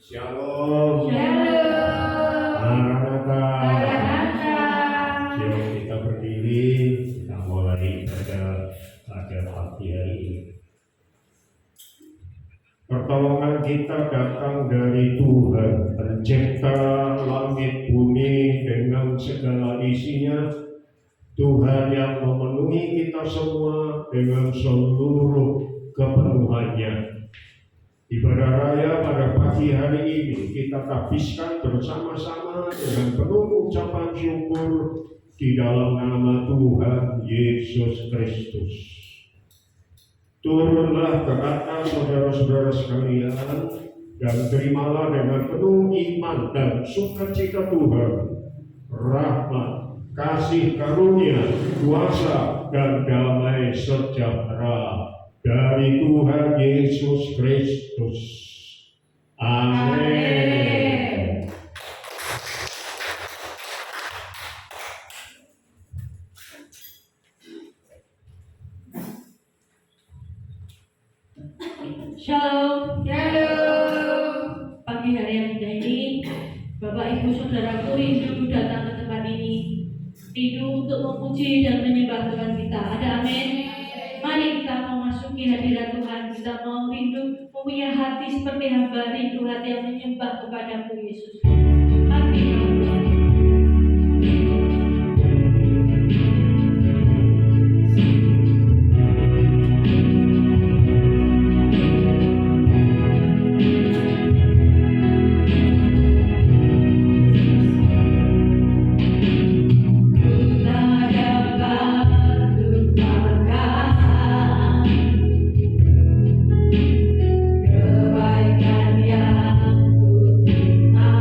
Shalom. Shalom. Maranatha. Maranatha. Yuk kita berdiri, kita mulai pada pagi hari ini. Pertolongan kita datang dari Tuhan, pencipta langit bumi dengan segala isinya. Tuhan yang memenuhi kita semua dengan seluruh kepenuhannya. Ibadah raya pada pagi hari ini kita habiskan bersama-sama dengan penuh ucapan syukur di dalam nama Tuhan Yesus Kristus. Turunlah ke atas saudara-saudara sekalian dan terimalah dengan penuh iman dan sukacita Tuhan rahmat, kasih karunia, kuasa dan damai sejahtera dari Tuhan Yesus Kristus. Amin. Shalom. Shalom. Pagi hari yang indah ini, Bapak Ibu Saudaraku rindu datang ke tempat ini, rindu untuk memuji dan menyembah Tuhan kita. Ada amin. Mari kita memasuki hadirat Tuhan. Kita mau rindu mempunyai hati seperti hamba rindu hati yang menyembah kepada Yesus. Amin. Kebaikan yang ku terima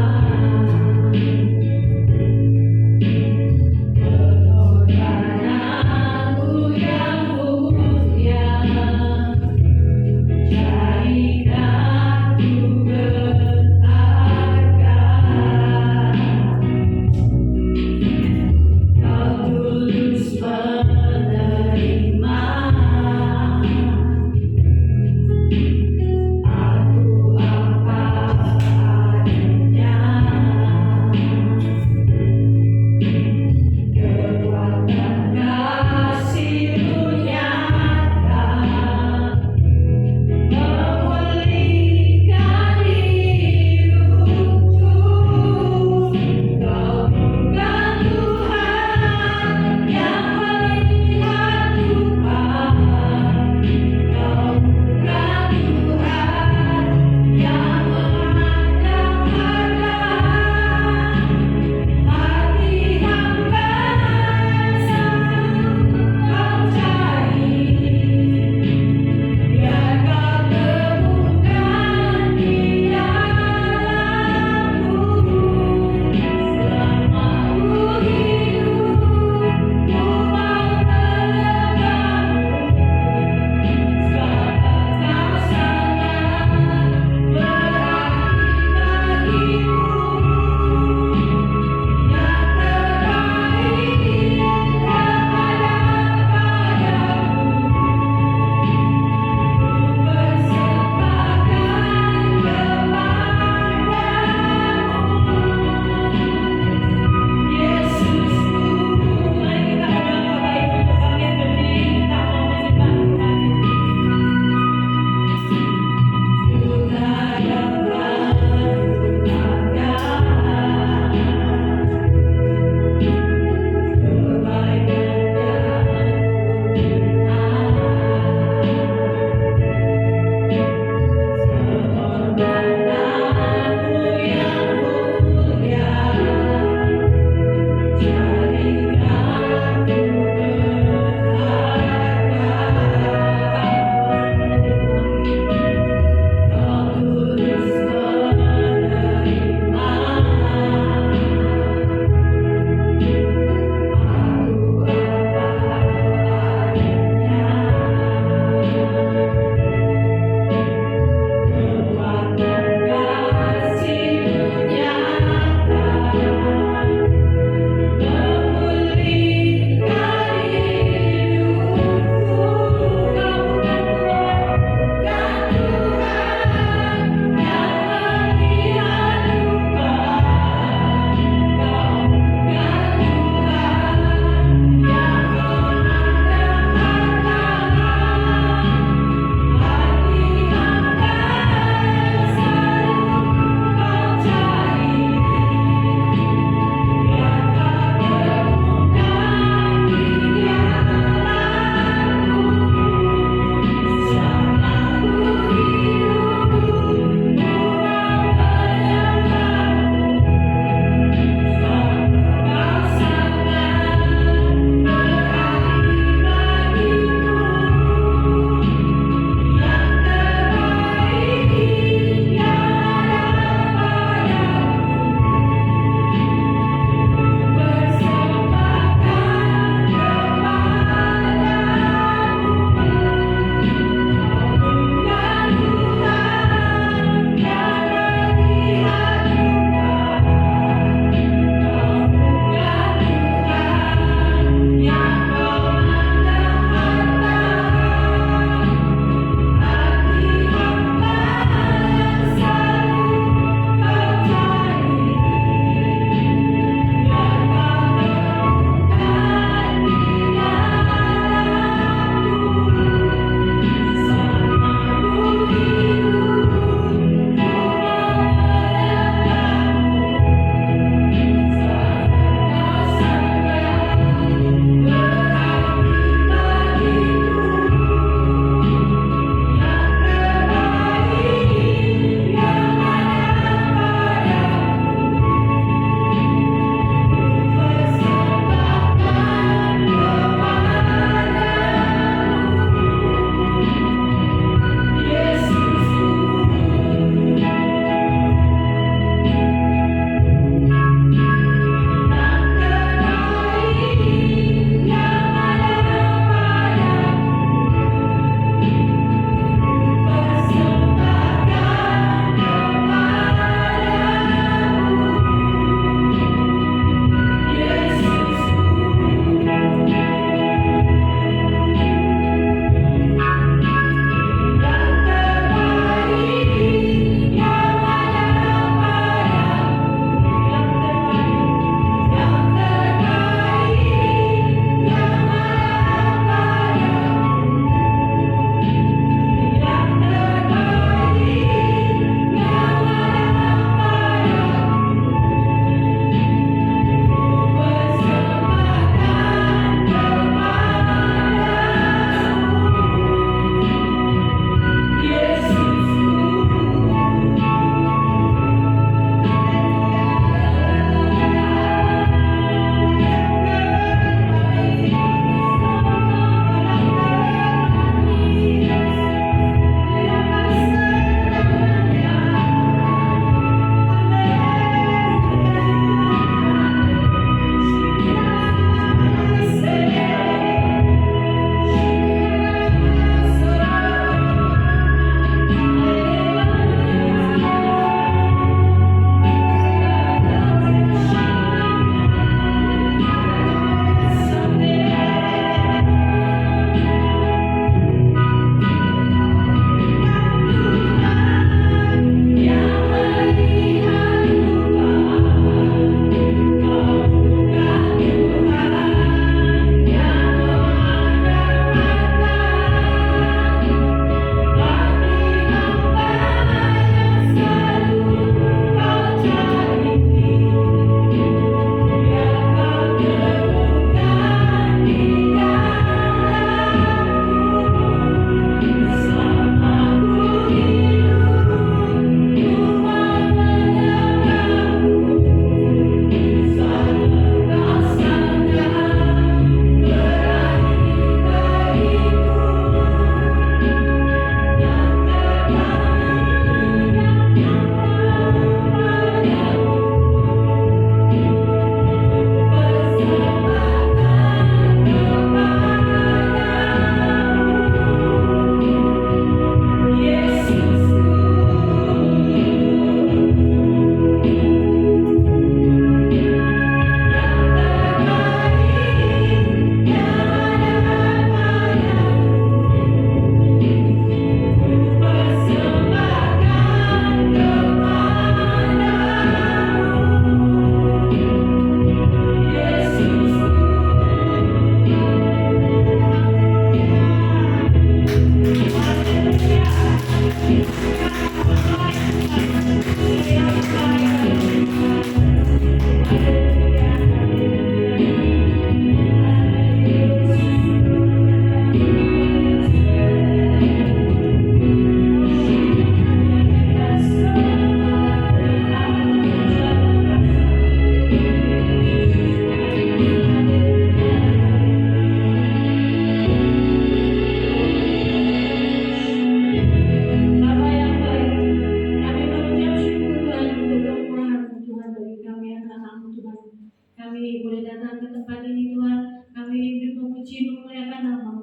ini boleh datang ke tempat ini Tuhan. Kami rindu memuji memuliakan nama.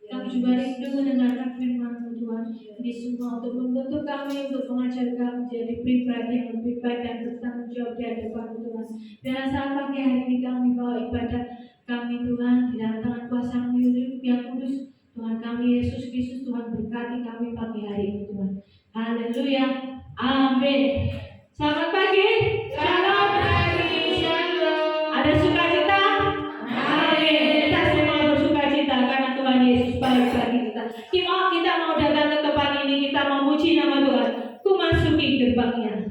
Kami juga rindu mendengarkan firman-Mu Tuhan. Ini semua untuk membentuk kami, untuk mengajar kami menjadi pribadi yang lebih baik dan bertanggung jawab di hadapan Tuhan. Biarlah saat pagi hari ini kami bawa ibadah kami Tuhan di dalam tangan kuasa-Mu yang kudus. Tuhan kami Yesus Kristus, Tuhan berkati kami pagi hari ini Tuhan. Haleluya. Amin. Selamat pagi. Selamat pagi. Shalom. Ada sukacita? Amin. Kita semua bersukacita karena Tuhan Yesus baik bagi kita. Kita mau datang ke tempat ini, kita memuji nama Tuhan. Ku masuki gerbangnya.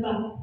Bapak.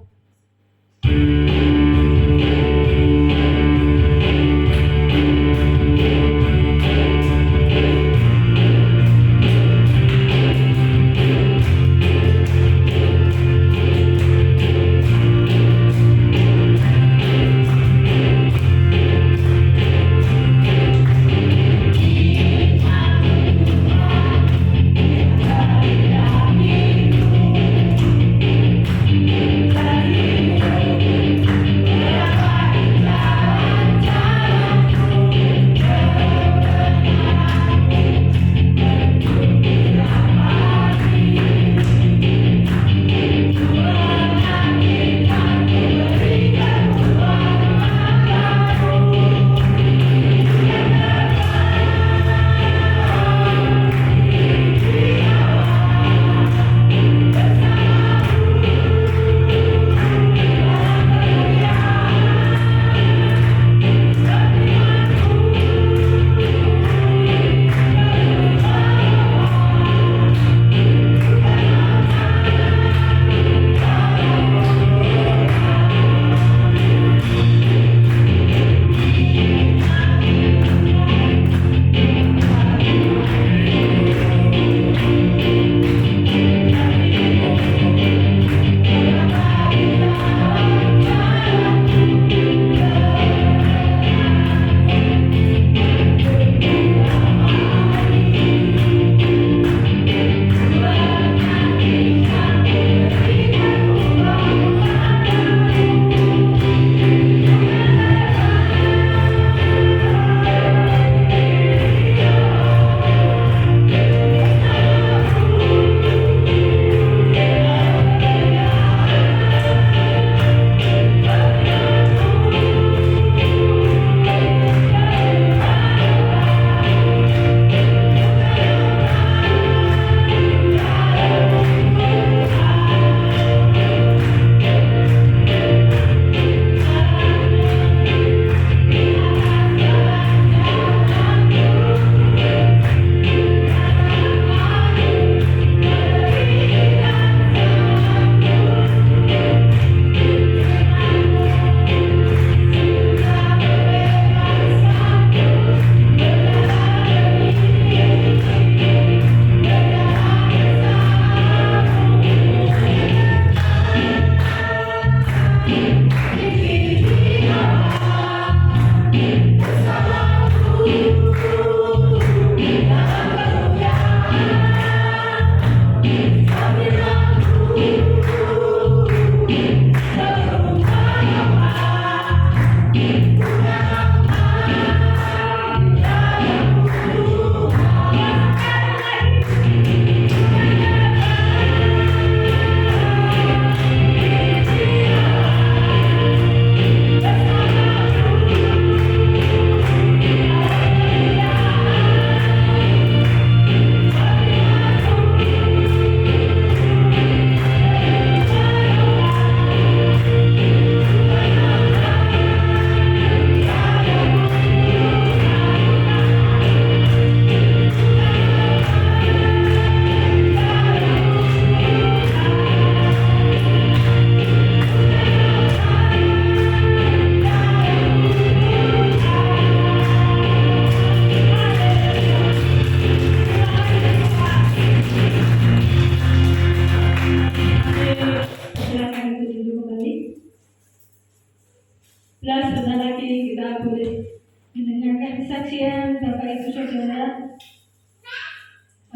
Plus, sebentar lagi kita boleh mendengarkan kesaksian Bapak Ibu Saudara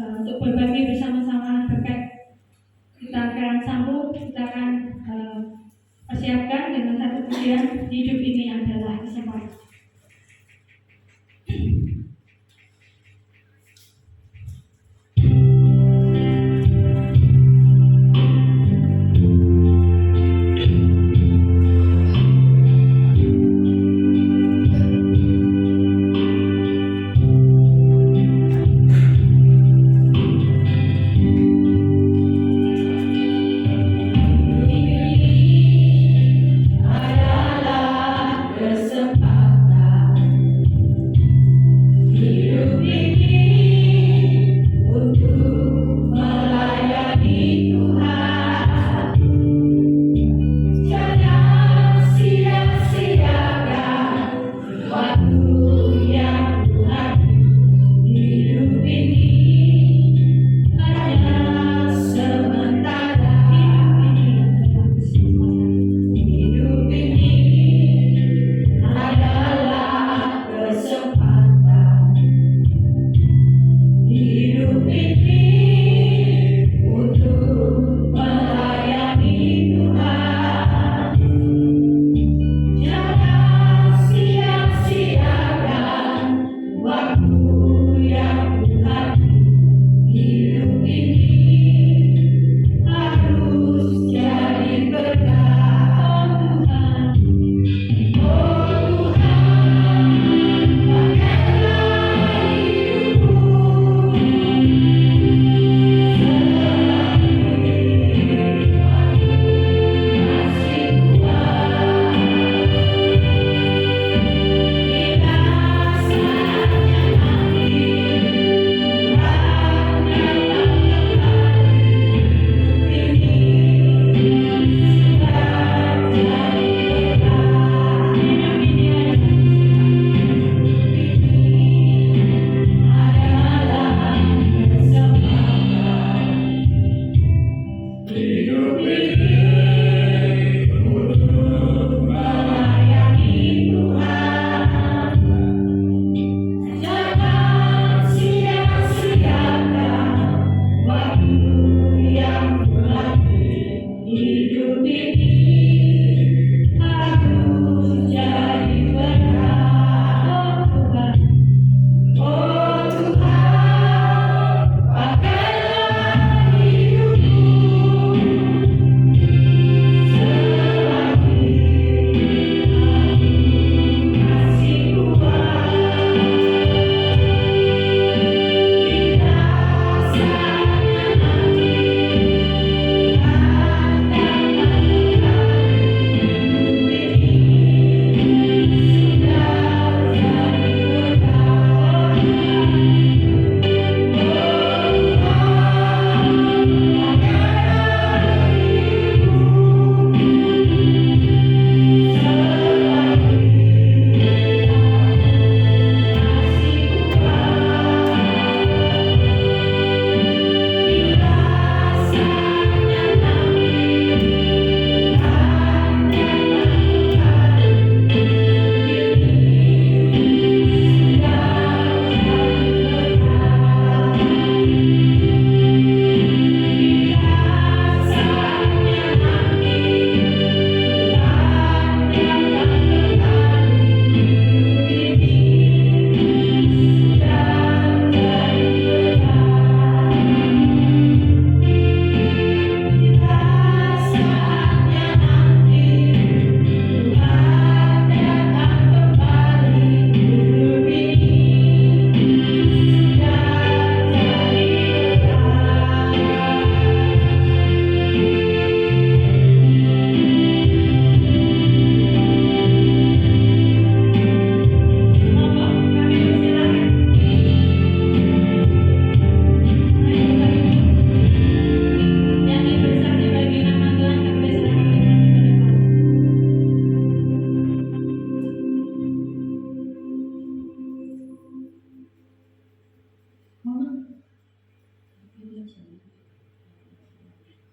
untuk berbagi bersama-sama berkat. Kita akan sambung, kita akan persiapkan dengan satu pujian, hidup ini adalah kesempatan. hidup ini harus jadi berkah. Oh Tuhan, pakailah hidupku selagi masih kuat.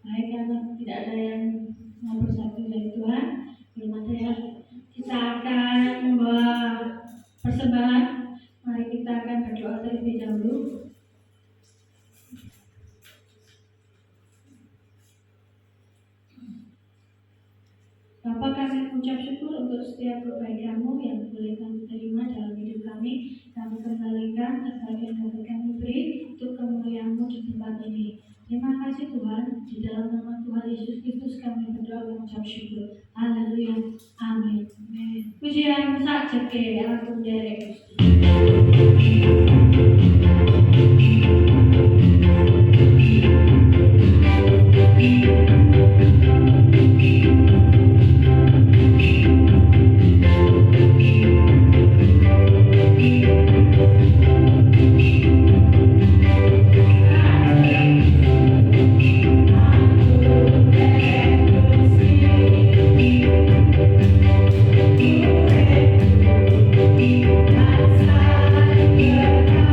Baik, karena tidak ada yang mau bersatu dari Tuhan, firman saya, kita akan membawa persembahan. Mari kita akan berdoa terlebih dahulu. Bapa, kami mengucap syukur untuk setiap kebaikan-Mu yang boleh kami terima dalam hidup kami. Kami kembalikan kebahagiaan yang kami beri untuk kemuliaan-Mu di tempat ini. Terima kasih Tuhan, di dalam nama Tuhan Yesus Kristus kami berdoa dan mengucap syukur. Haleluya, amin. Pujian saja ke aku derek Gusti. Terima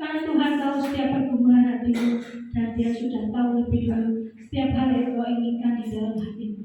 Karena Tuhan tahu setiap pergumulan hatimu dan Dia sudah tahu lebih dulu setiap hal yang kau inginkan di dalam hatimu.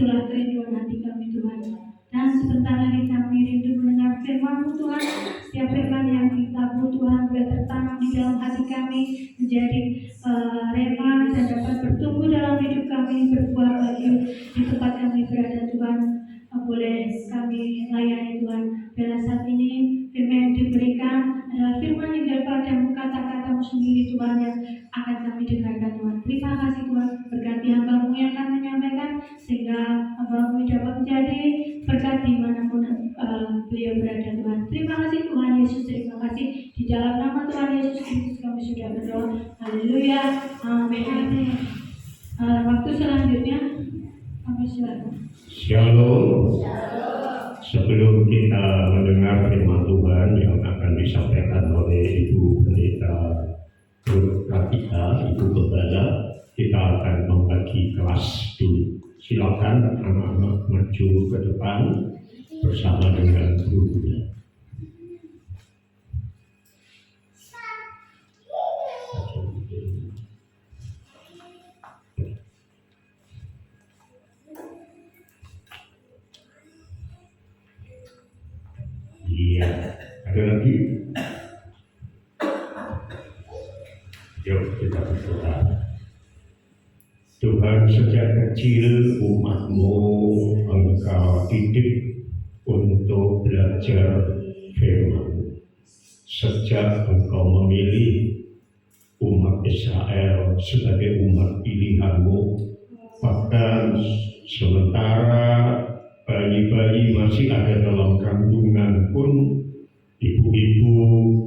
itulah kerinduan hati kami Tuhan. Dan sebentar lagi kami rindu mendengar firman-Mu Tuhan. Setiap firman yang ditabur Tuhan boleh tertanam di dalam hati kami, menjadi rema dan dapat bertumbuh dalam hidup kami, berbuah bagi di tempat kami berada Tuhan. Boleh kami layani Tuhan. Pada saat ini firman yang diberikan adalah firman yang daripada kata-kata-Mu sendiri Tuhan, yang akan kami dengarkan Tuhan. Terima kasih Tuhan, berkati hamba-Mu yang akan menyampaikan, sehingga hamba-Mu dapat menjadi berkat dimanapun beliau berada Tuhan. Terima kasih Tuhan Yesus, terima kasih di dalam nama Tuhan Yesus Kristus kami sudah berdoa. Haleluya, amin. Waktu selanjutnya kami silakan. Shalom. Sebelum kita mendengar firman Tuhan yang akan disampaikan oleh Ibu Pendeta kita, Ibu Gembala, kita akan membagi kelas dulu. Silakan anak-anak maju ke depan bersama dengan gurunya. Iya, ada lagi? Yuk kita berdoa. Tuhan, sejak kecil umat-Mu Engkau didik untuk belajar firman-Mu. Sejak Engkau memilih umat Israel sebagai umat pilihan-Mu, bahkan sementara bayi-bayi masih ada dalam kandungan pun, ibu-ibu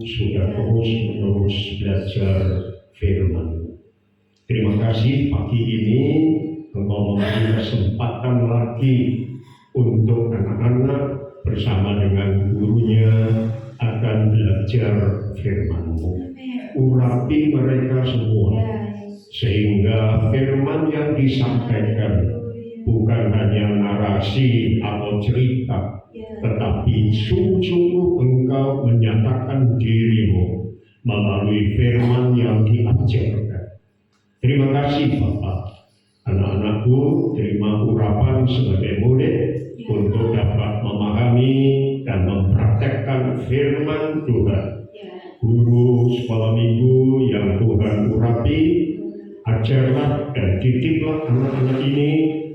sudah terus-menerus belajar firman-Mu. Terima kasih pagi ini Engkau memberi kesempatan lagi untuk anak-anak bersama dengan gurunya akan belajar firman-Mu. Urapi mereka semua sehingga firman yang disampaikan bukan hanya narasi atau cerita, tetapi sungguh-sungguh Engkau menyatakan diri-Mu melalui firman yang diajarkan. Terima kasih Bapak. Anak-anakku terima urapan sebagai murid untuk dapat memahami dan mempraktekkan firman Tuhan. Guru sekolah minggu yang Tuhan urapi, ajarlah dan didiklah anak-anak ini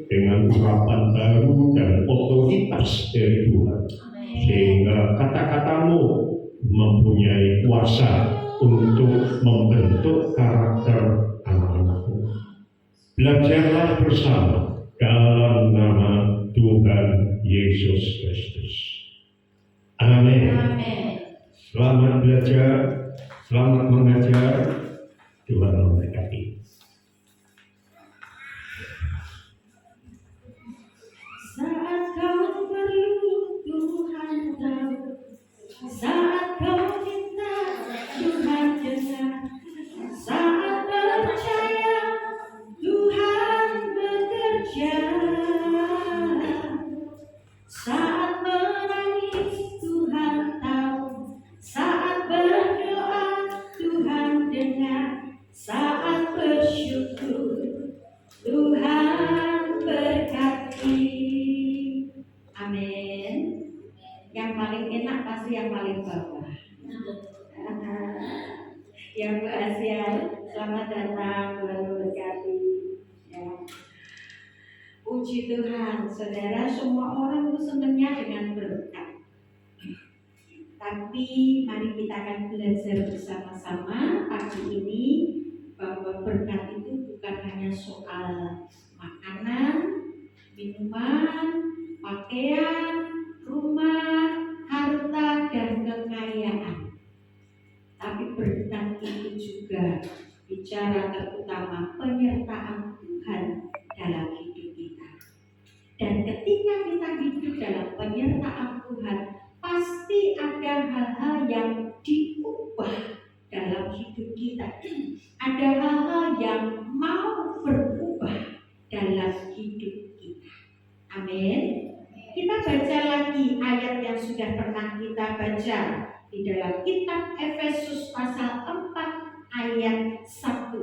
dengan urapan baru dan otoritas dari Tuhan, sehingga kata-katamu mempunyai kuasa untuk membentuk karakter anak-anakmu. Belajarlah bersama dalam nama Tuhan Yesus Kristus. Amin. Selamat belajar, selamat mengajar. Tuhan memberkati. Saat kau perlu Tuhan tahu, saat kau minta Tuhan dengar, saat percaya Tuhan bekerja, saat menangis Tuhan tahu, saat berdoa Tuhan dengar, saat bersyukur Tuhan berkati. Amin. Yang paling enak pasti yang paling bawah. Yang Bu Asia, selamat datang, Tuhan berkati. Ya. Puji Tuhan, saudara, semua orang itu senangnya dengan berkat. Tapi mari kita akan belajar bersama-sama pagi ini bahwa berkat itu bukan hanya soal makanan, minuman, pakaian, rumah, harta, dan kekayaan. Tapi berkat itu juga bicara terutama penyertaan Tuhan dalam hidup kita. Dan ketika kita hidup dalam penyertaan Tuhan, pasti ada hal-hal yang diubah dalam hidup kita. Ada hal-hal yang mau berubah dalam hidup kita. Amin. Kita baca lagi ayat yang sudah pernah kita baca di dalam kitab Efesus pasal 4 ayat 1.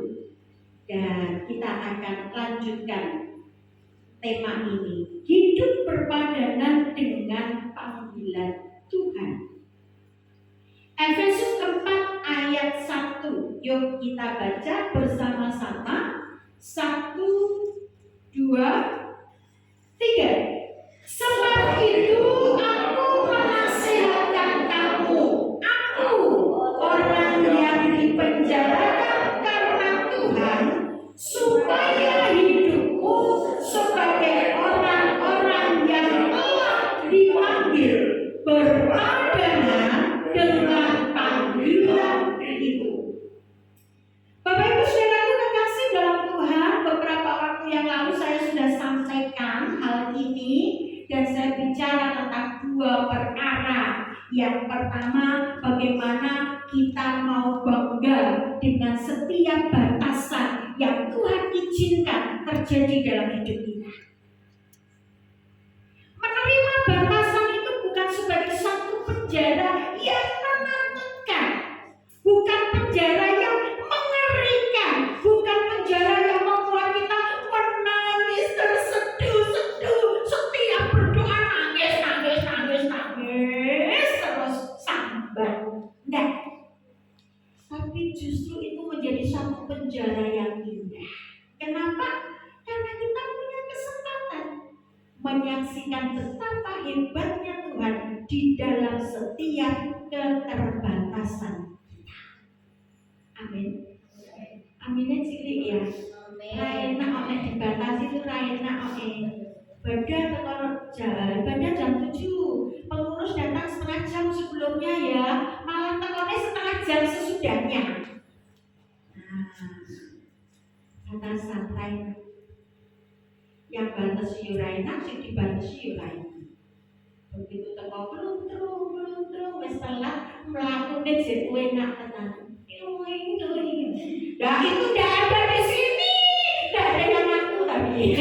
Dan kita akan lanjutkan tema ini. hidup berpadanan dengan panggilan Tuhan. Efesus 4 ayat 1. Yuk kita baca bersama-sama. 1, 2, 3. Sebab itu aku menasihatkan kamu, aku orang yang dipenjarakan karena Tuhan, supaya hidupmu sebagai orang-orang yang telah dipanggil berpadanan dengan panggilan itu. Bapak Ibu Saudaraku kekasih dalam Tuhan, beberapa waktu yang lalu saya sudah sampaikan hal ini dan saya bicara tentang dua perkara. Yang pertama, bagaimana kita mau bangga dengan setiap batasan yang Tuhan izinkan terjadi dalam hidup kita. Menerima batasan itu bukan sebagai satu penjara yang menakutkan, bukan penjara yang mengerikan, bukan penjara yang membuat kita menangis terseduh-seduh, setiap berdoa nangis terus sambat. Nah, tapi justru itu menjadi satu penjara yang indah. Kenapa? Karena kita punya kesempatan menyaksikan betapa hebatnya Tuhan di dalam setiap keterbatasan kita. Amin. Aminnya cilik ya. Raina oleh dibatasi itu raina oleh ibadah jam 7. Pengurus datang setengah jam sebelumnya ya, malah tekonnya setengah jam sesudahnya. Nah, batasan raina. Yang batas yuraina, sing dibatasi yuraina. Begitu teko belum wis telat mlakune jek enak tenan. Nah itu udah ada di sini, udah ada yang ngaku tapi.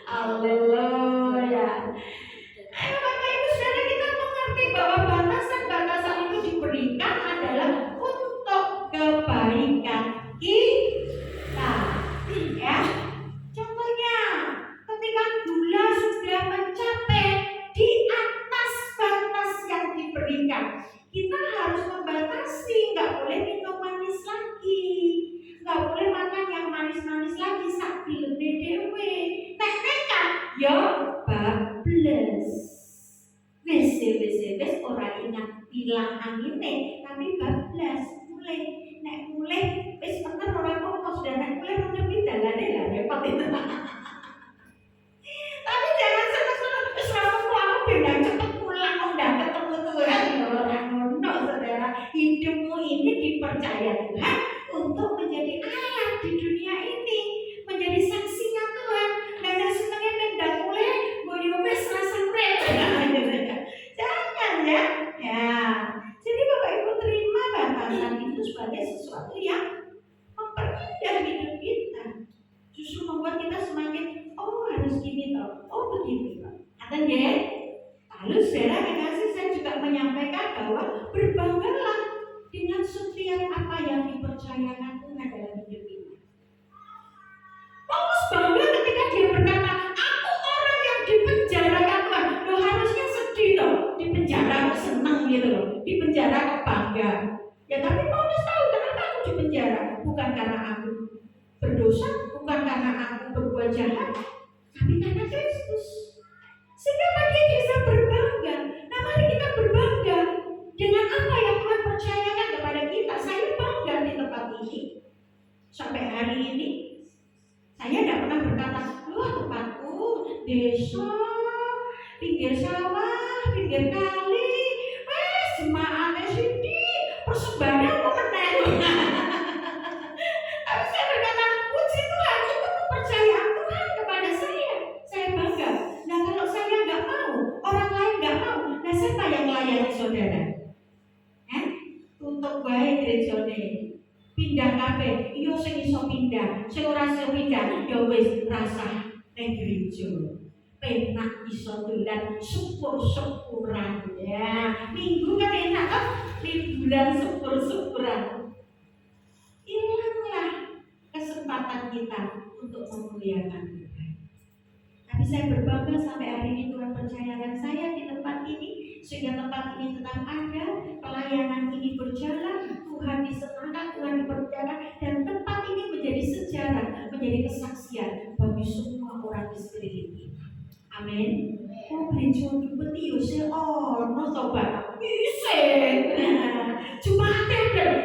Haleluya. Ayo Bapak Ibu Saudara, kita mengerti bahwa batasan-batasan itu diberikan adalah untuk kebaikan kita. Ya. Contohnya, ketika gula sudah mencapai di atas batas yang diberikan, kita harus membatasi, nggak boleh minum manis lagi, nggak boleh makan yang manis-manis lagi, sak dilene dewe. Nek-nekan, yo bablas. Wes ora ingat bilang angine, tapi bablas mulai wis bener ora kok sudah nek mulai ngerti dalane lah repot itu. Tapi jangan seneng-seneng wis ora aku beda cepet pulang udah ketemu Tuhan. Orang ngono Saudara, hidupmu ini dipercaya Tuhan untuk menjadi alat di dunia ini, menjadi saksinya Tuhan. Dan senengnya nendang mulai boyo wis rasa urip. Jangan ya. Ya. Jadi Bapak Ibu terima batasan itu sebagai sesuatu yang memperindah hidup kita. Justru membuat kita semakin harus gini toh, begini toh. Katanya, lalu saudara kekasih saya juga menyampaikan bahwa berbanggalah dengan setiap apa yang dipercayakan Tuhan dalam hidup kita. Paulus bangga ketika dia berkata, aku orang yang dipenjarakan Tuhan. Loh harusnya sedih loh, dipenjara kok senang gitu loh, dipenjara kok bangga. Ya tapi Paulus tahu kenapa aku dipenjara, bukan karena aku berdosa, bukan karena aku berbuat jahat, tapi karena Kristus. Sehingga dia bisa berbangga. Nah mari kita berbangga dengan apa yang Tuhan percayakan kepada kita. Saya bangga di tempat ini. Sampai hari ini saya tidak pernah berkata, wah tempatku desa, pinggir sawah, pinggir kali, jemaahnya sini, persembahan kok menang. Tapi saya berkata, puji Tuhan itu kepercayaan Tuhan kepada saya. Saya bangga. Nah kalau saya nggak mau, orang lain nggak mau, nah siapa yang melayani saudara? Tutup baik gerejone, pindah kabeh, iyo sing iso pindah, sing ora iso pindah, ya wis rasah ning gereja. Penak iso dolan syukur-syukuran ya. Minggu kan enak kan, liburan syukur-syukuran. Hilanglah saya berbangga sampai hari ini Tuhan percayakan saya di tempat ini, sehingga tempat ini tetap ada, pelayanan ini berjalan, Tuhan disenangkan, Tuhan dipercayakan, dan tempat ini menjadi sejarah, menjadi kesaksian bagi semua orang di sekeliling ini. Amin. Oh, gereja beti yo se ono coba. Bisa. Cuma ada.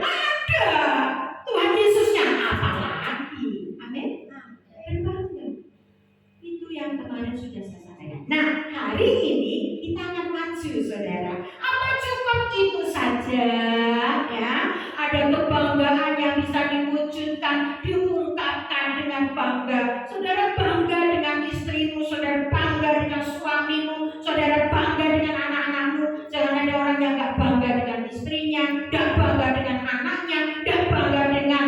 Tuhan Yesusnya apa lagi? Amin. Berbangga. Itu yang kemarin sudah saya sampaikan. Nah, hari ini kita akan maju, saudara. Apa cukup itu saja? Ya, ada kebanggaan yang bisa diwujudkan, diungkapkan dengan bangga. Saudara bangga dengan istrimu, saudara bangga dengan suamimu, saudara bangga dengan anak-anakmu. Jangan ada orang yang gak bangga dengan istrinya, gak bangga dengan anaknya, gak bangga dengan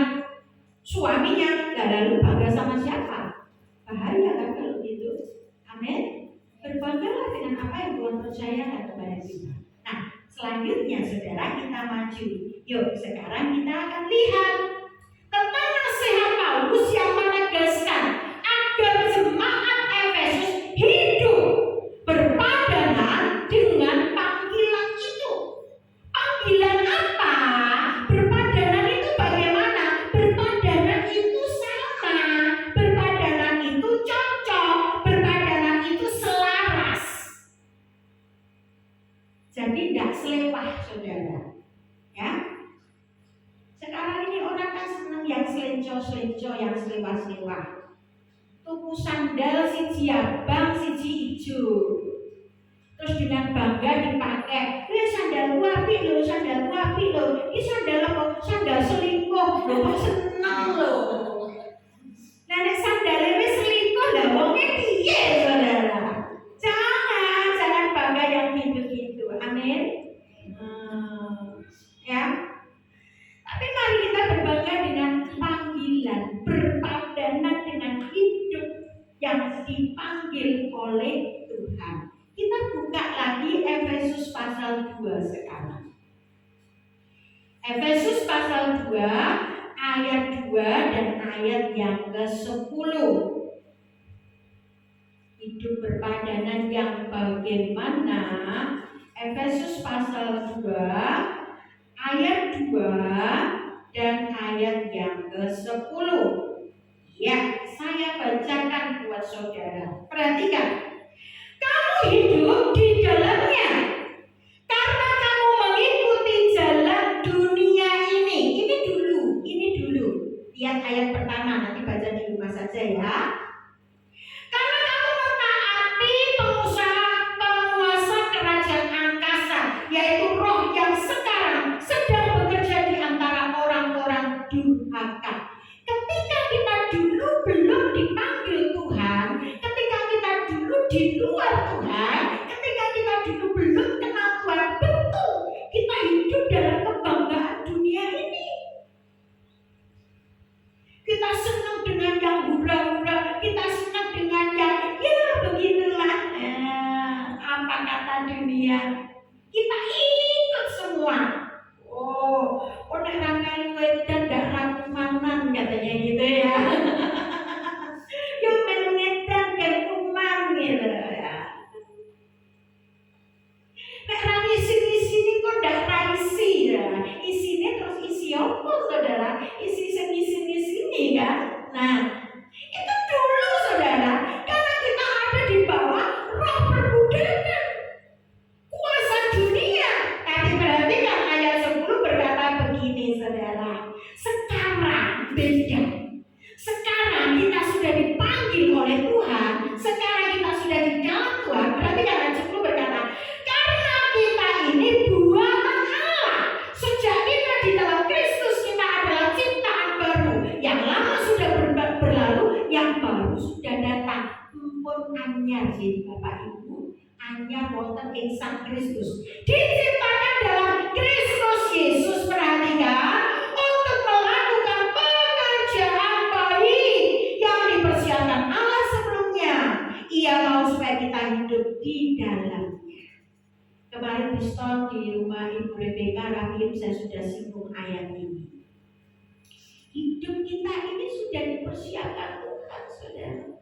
suaminya. Gak lalu bangga sama siapa? Bahaya kan kalau gitu. Amin. Berbanggalah dengan apa yang Tuhan percayakan kepada kita. Nah, selanjutnya saudara kita maju. Yuk, sekarang kita akan lihat tentang nasihat Paulus yang menegaskan agar jemaat Efesus hidup berpadanan dengan panggilan itu. Panggilan apa? Berpadanan itu bagaimana? Berpadanan itu sama, berpadanan itu cocok, berpadanan itu selaras. Jadi tidak selewah, saudara. Ya. Sekarang ini orang kan senang yang selenco-selenco, yang selewah-selewah. Tuku sandal siji abang, siji hijau. Terus dengan bangga dipakai. Sandal apik lho, sandal apik lho. Ini sandal apa? Sandal selingkuh. Lho kok seneng lho. Nah, nek sandale wis selingkuh lah wonge piye, saudara? Jangan bangga yang gitu-gitu. Amin. Ya. Tapi mari kita berbangga dengan panggilan, berpadanan dengan hidup yang dipanggil oleh Tuhan. Kita buka lagi Efesus pasal 2 sekarang. Efesus pasal 2 ayat 2 dan ayat yang ke-10. Hidup berpadanan yang bagaimana? Efesus pasal 2 ayat 2 dan ayat yang ke-10. Ya, saya bacakan buat saudara. Perhatikan. Kamu hidup di dalamnya karena kamu mengikuti jalan dunia ini. Ini dulu. Lihat ayat pertama, nanti baca di rumah saja ya. Karena kamu mentaati penguasa kerajaan angkasa, yaitu roh yang sekarang sedang bekerja di antara orang-orang durhaka. Ketika kita dulu belum dipanggil Tuhan, ketika kita dulu di luar Tuhan, ketika kita dulu belum kenal Tuhan betul, kita hidup dalam kebanggaan dunia ini. Kita senang dengan yang hura-hura, kita senang dengan yang ya beginilah apa kata dunia. Kita ikut semua. Oh, nek rangkali wedan ndak rakumanan katanya gitu ya. Yang mengedan kan kuman gitu ya. Nek ra isi-isi kok ndak ra isi ya. Isine terus isi apa saudara? Isi sini kan. Nah, itu dulu saudara, karena kita ada di bawah roh perbudakan, kuasa dunia. Tapi perhatikan ayat 10 berkata begini saudara. Sekarang beda. Sekarang kita sudah dipanggil oleh Tuhan. Sekarang kita sudah di dalam Tuhan. Perhatikan ayat 10 berkata, karena kita ini buatan Allah. Sejak kita di dalam Kristus, kita adalah ciptaan baru. Yang lama sudah berlalu, yang baru sudah datang. Pun anyar jadi Bapak Ibu, anyar wonten ing Sang Kristus. Diciptakan dalam Kristus Yesus, perhatikan, untuk melakukan pekerjaan baik yang dipersiapkan Allah sebelumnya. Ia mau supaya kita hidup di dalamnya. Kemarin Piston di rumah Ibu Rebeka Rahim saya sudah singgung ayat ini. Hidup kita ini sudah dipersiapkan Tuhan, saudara.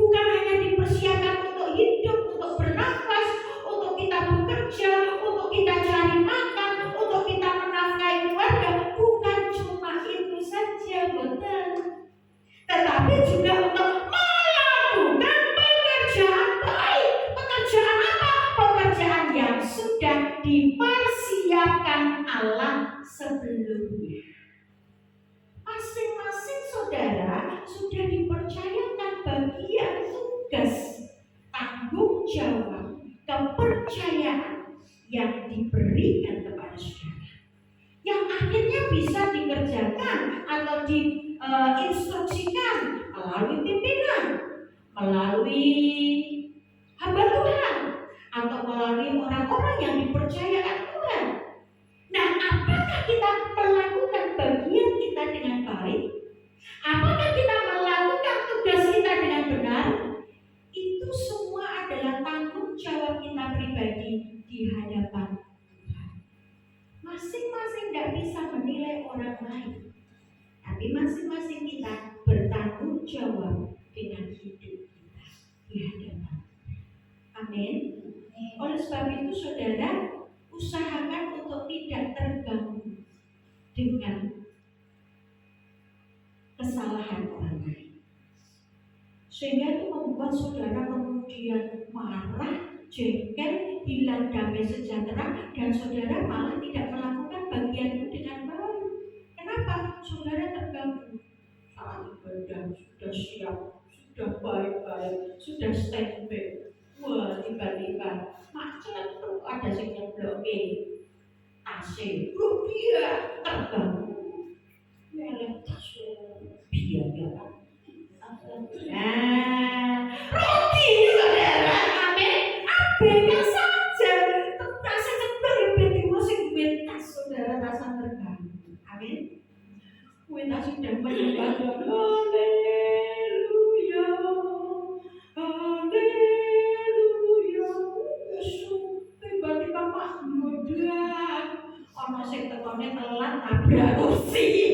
bukan hanya dipersiapkan untuk hidup, untuk bernafas, untuk kita bekerja, untuk kita cari makan, untuk kita menafkahi keluarga. Bukan cuma itu saja, betul. Tetapi juga untuk melakukan pekerjaan baik. Pekerjaan apa? Pekerjaan yang sudah dipersiapkan Allah sebelumnya. Masing-masing saudara sudah dipercayakan bagian tugas, tanggung jawab, kepercayaan yang diberikan kepada saudara, yang akhirnya bisa dikerjakan atau diinstruksikan melalui pimpinan, melalui hamba Tuhan, atau melalui orang-orang yang dipercayakan Tuhan. Nah, apakah kita melakukan bagian kita dengan baik? Apakah kita melakukan tugas kita dengan benar? Itu semua adalah tanggung jawab kita pribadi di hadapan Tuhan. Masing-masing tidak bisa menilai orang lain, tapi masing-masing kita bertanggung jawab dengan hidup kita di hadapan Tuhan. Amin. Oleh sebab itu saudara, usahakan untuk tidak terganggu dengan kesalahan orang lain, sehingga itu membuat saudara kemudian marah, jengkel, hilang damai sejahtera, dan saudara malah tidak melakukan bagian itu dengan baik. Kenapa? Saudara terganggu. Saat ibadah sudah siap, sudah baik-baik, sudah standby. Wah, tiba-tiba macet tuh, ada yang nyebloknya AC, rupiah terganggu. Melek biaya. Nah, rugi saudara, amin. Abaikan saja, rasa keberbeda musik bentas saudara, rasa terganggu, amin. Kita sudah menyembah Tuhan, haleluya, haleluya. Tiba-tiba pas muda, orang sing tekone telat nabrak kursi.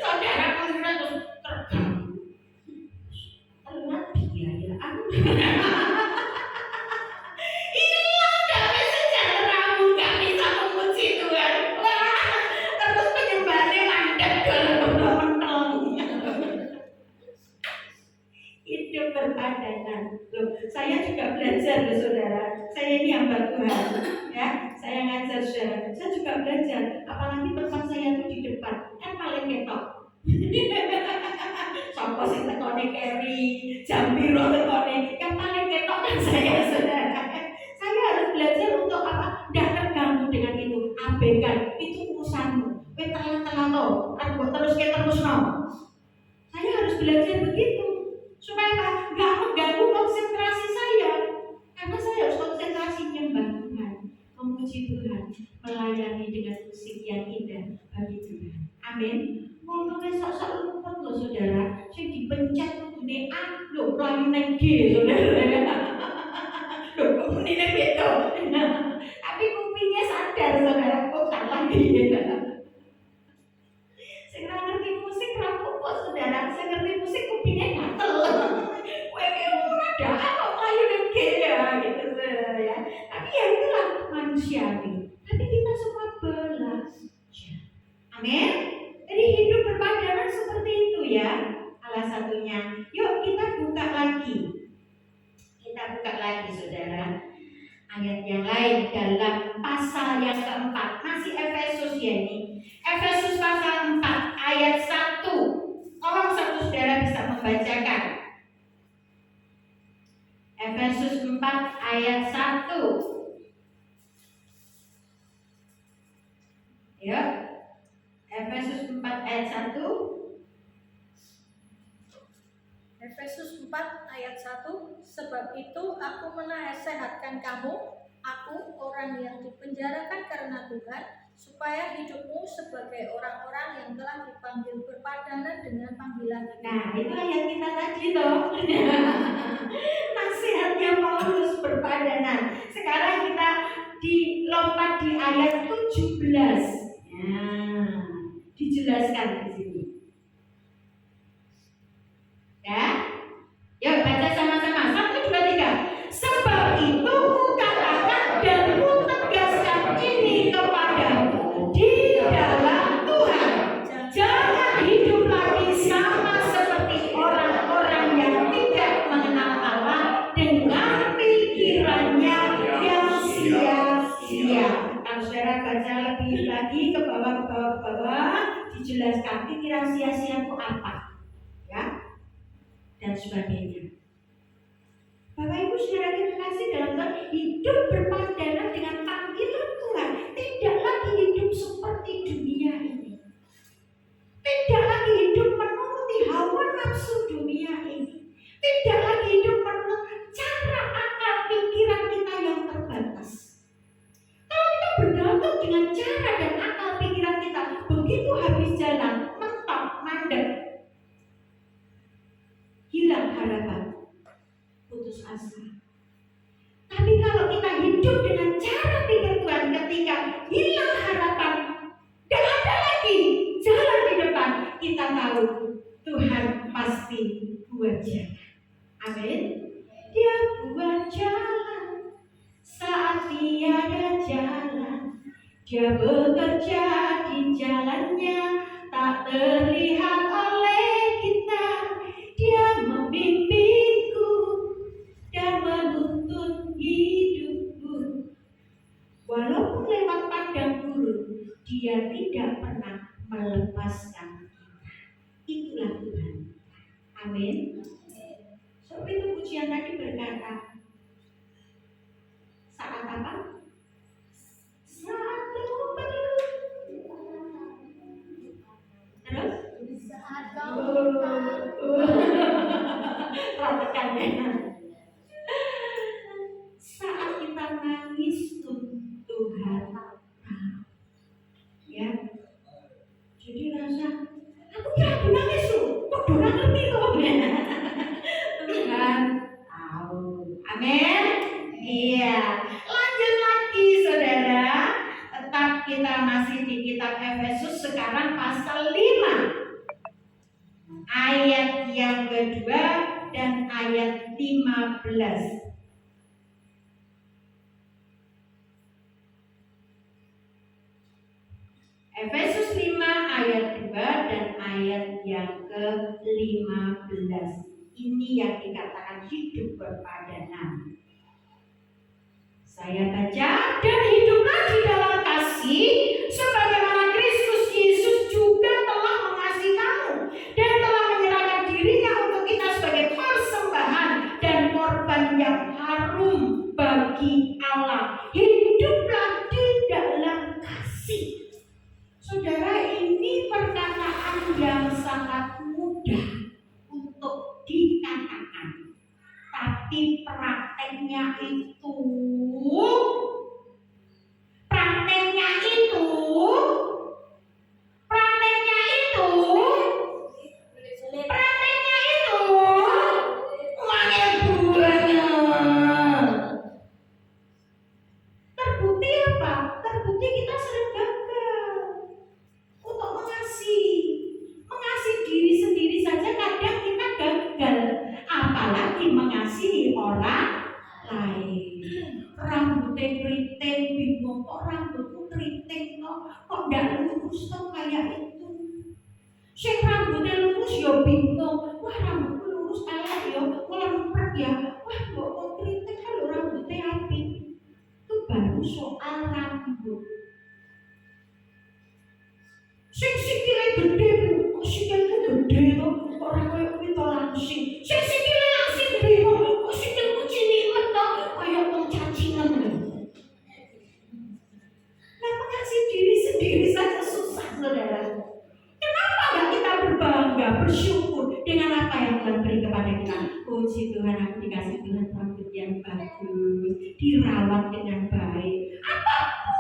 Saudara kira terus terganggu. Telat biayaan. Hilang damai sejahteramu, gak bisa memuji Tuhan. Wah, terus penyembahnya mandek dalam mentol-mentol. Hidup berpadanan. Loh, saya juga belajar loh saudara. Saya ini hamba Tuhan, ya. Saya ngajar saudara. Saya juga belajar. Apalagi tempat saya itu di depan, kan paling ketok. Sopo sing tekone keri, jam piro tekone, kan paling ketok kan saya saudara. Saya harus belajar untuk apa? Tidak terganggu dengan itu. Abaikan, itu urusanmu. Kowe telat-telat to, kan terus terusno. Saya harus belajar begitu. Supaya apa? Gak mengganggu konsentrasi saya. Karena saya harus konsentrasi nyembah Tuhan, memuji Tuhan, melayani dengan musik yang indah bagi Tuhan. Amin. Ngomongnya sok-sok lupa loh saudara. Saya dipencet kudune A, loh pelayanan G saudara. Loh komunine beda. Tapi kupingnya sadar saudara, kok salah dia. Saya ngerti musik rapuh kok saudara. Saya ngerti musik kupingnya gatel. Ada apa pelayanan G ya gitu ya. Tapi ya itulah manusiawi. Tapi kita semua belajar. Amin. Jadi hidup berpadanan seperti itu ya. Salah satunya. Yuk kita buka lagi. Kita buka lagi saudara. Ayat yang lain dalam pasal yang keempat. Masih Efesus ya ini. Efesus pasal 4 ayat 1. Tolong satu saudara bisa membacakan. Efesus 4 ayat 1. Ya. Efesus 4 ayat 1. Efesus 4 ayat 1. Sebab itu aku menasehatkan kamu, aku orang yang dipenjarakan karena Tuhan, supaya hidupmu sebagai orang-orang yang telah dipanggil berpadanan dengan panggilan itu. Nah, itu ayat kita tadi toh. Nasihatnya Paulus berpadanan. Sekarang kita dilompat di ayat 17. Nah, dijelaskan di sini. Ya, yuk baca sama-sama. 1, 2, 3. Sebab itu kukatakan dan kutegaskan ini kepadamu di dalam Tuhan. Jangan hidup lagi sama seperti orang-orang yang tidak mengenal Allah dengan pikirannya yang sia-sia. Kalau saudara baca lebih lagi ke bawah, dijelaskan pikiran sia-sia itu apa, ya, dan sebagainya. Bapak Ibu saudara yang kasih dalam Tuhan, hidup berpadanan dengan panggilan Tuhan, tidak lagi hidup seperti dunia ini, tidak lagi hidup menuruti hawa nafsu dunia ini, tidak lagi hidup menurut cara akal pikiran kita yang terbatas. Kalau kita bergantung dengan cara dan akal pikiran kita, begitu habis jalan, mentok, mandek, hilang harapan, putus asa. Tapi kalau kita hidup dengan cara pikir Tuhan, ketika hilang harapan, tidak ada lagi jalan di depan, kita tahu Tuhan pasti buat jalan. Amin. Dia buat jalan saat tiada jalan. Dia bekerja di jalannya tak terlihat oleh kita. Dia membimbingku dan menuntun hidupku. Walaupun lewat padang gurun, Dia tidak pernah melepaskan kita. Itulah Tuhan. Amin. Sebab itu pujian tadi berkata, saat apa? Saat kamu perlu. Terus? Saat kamu Perhatikan ya. Saat kita nangis Tuhan, ya. Jadi rasa, aku kira aku nangis loh, kok dorang ngerti loh. Tuhan tahu. Amin. Iya. Lanjut lagi saudara. Tetap kita masih di kitab Efesus, sekarang pasal 5. Ayat yang kedua dan ayat 15. Efesus 5 ayat 2 dan ayat yang ke-15. Ini yang dikatakan hidup berpadanan. Saya baca, dan hiduplah di dalam kasih sebagaimana Kristus Yesus juga telah mengasihi kamu dan telah menyerahkan dirinya untuk kita sebagai persembahan dan korban yang harum bagi Allah. Hiduplah di dalam kasih. Saudara, ini perkataan yang sangat mudah untuk dikatakan, tapi prakteknya itu terbukti apa? Terbukti kita sering gagal untuk mengasihi diri sendiri saja. Kadang kita gagal, apalagi mengasihi orang lain. Rambutnya keriting, bingung kok rambutku keriting kok ndak lurus kok kayak itu. Sing rambutnya lurus ya bingung, wah rambutku lurus kayak ya melempet ya, wah kok keriting kalau rambutnya apik. Itu baru soal rambut. Sing sikile gede, kok sikilku gede kok ora koyo pito langsing. Sing sikile langsing bingung, kok sikilku cilik kok koyo wong cacingan. Nah, mengasihi diri sendiri saja susah, saudara. Kenapa enggak kita berbangga, bersyukur dengan apa yang Tuhan beri kepada kita? Puji Tuhan, aku dikasih Tuhan rambut yang bagus, dirawat dengan baik. Apapun,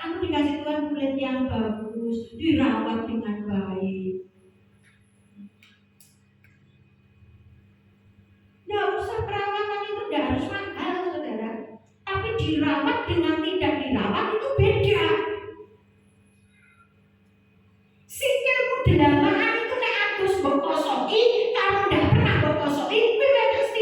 aku dikasih Tuhan kulit yang bagus, dirawat dengan baik. Nggak usah perawatan itu, nggak harus mahal, saudara. Tapi dirawat dengan tidak dirawat itu beda. Sikilmu delamaan itu nek agus mbok kosoki, kamu ndak pernah mbok kosoki, kuwi mesti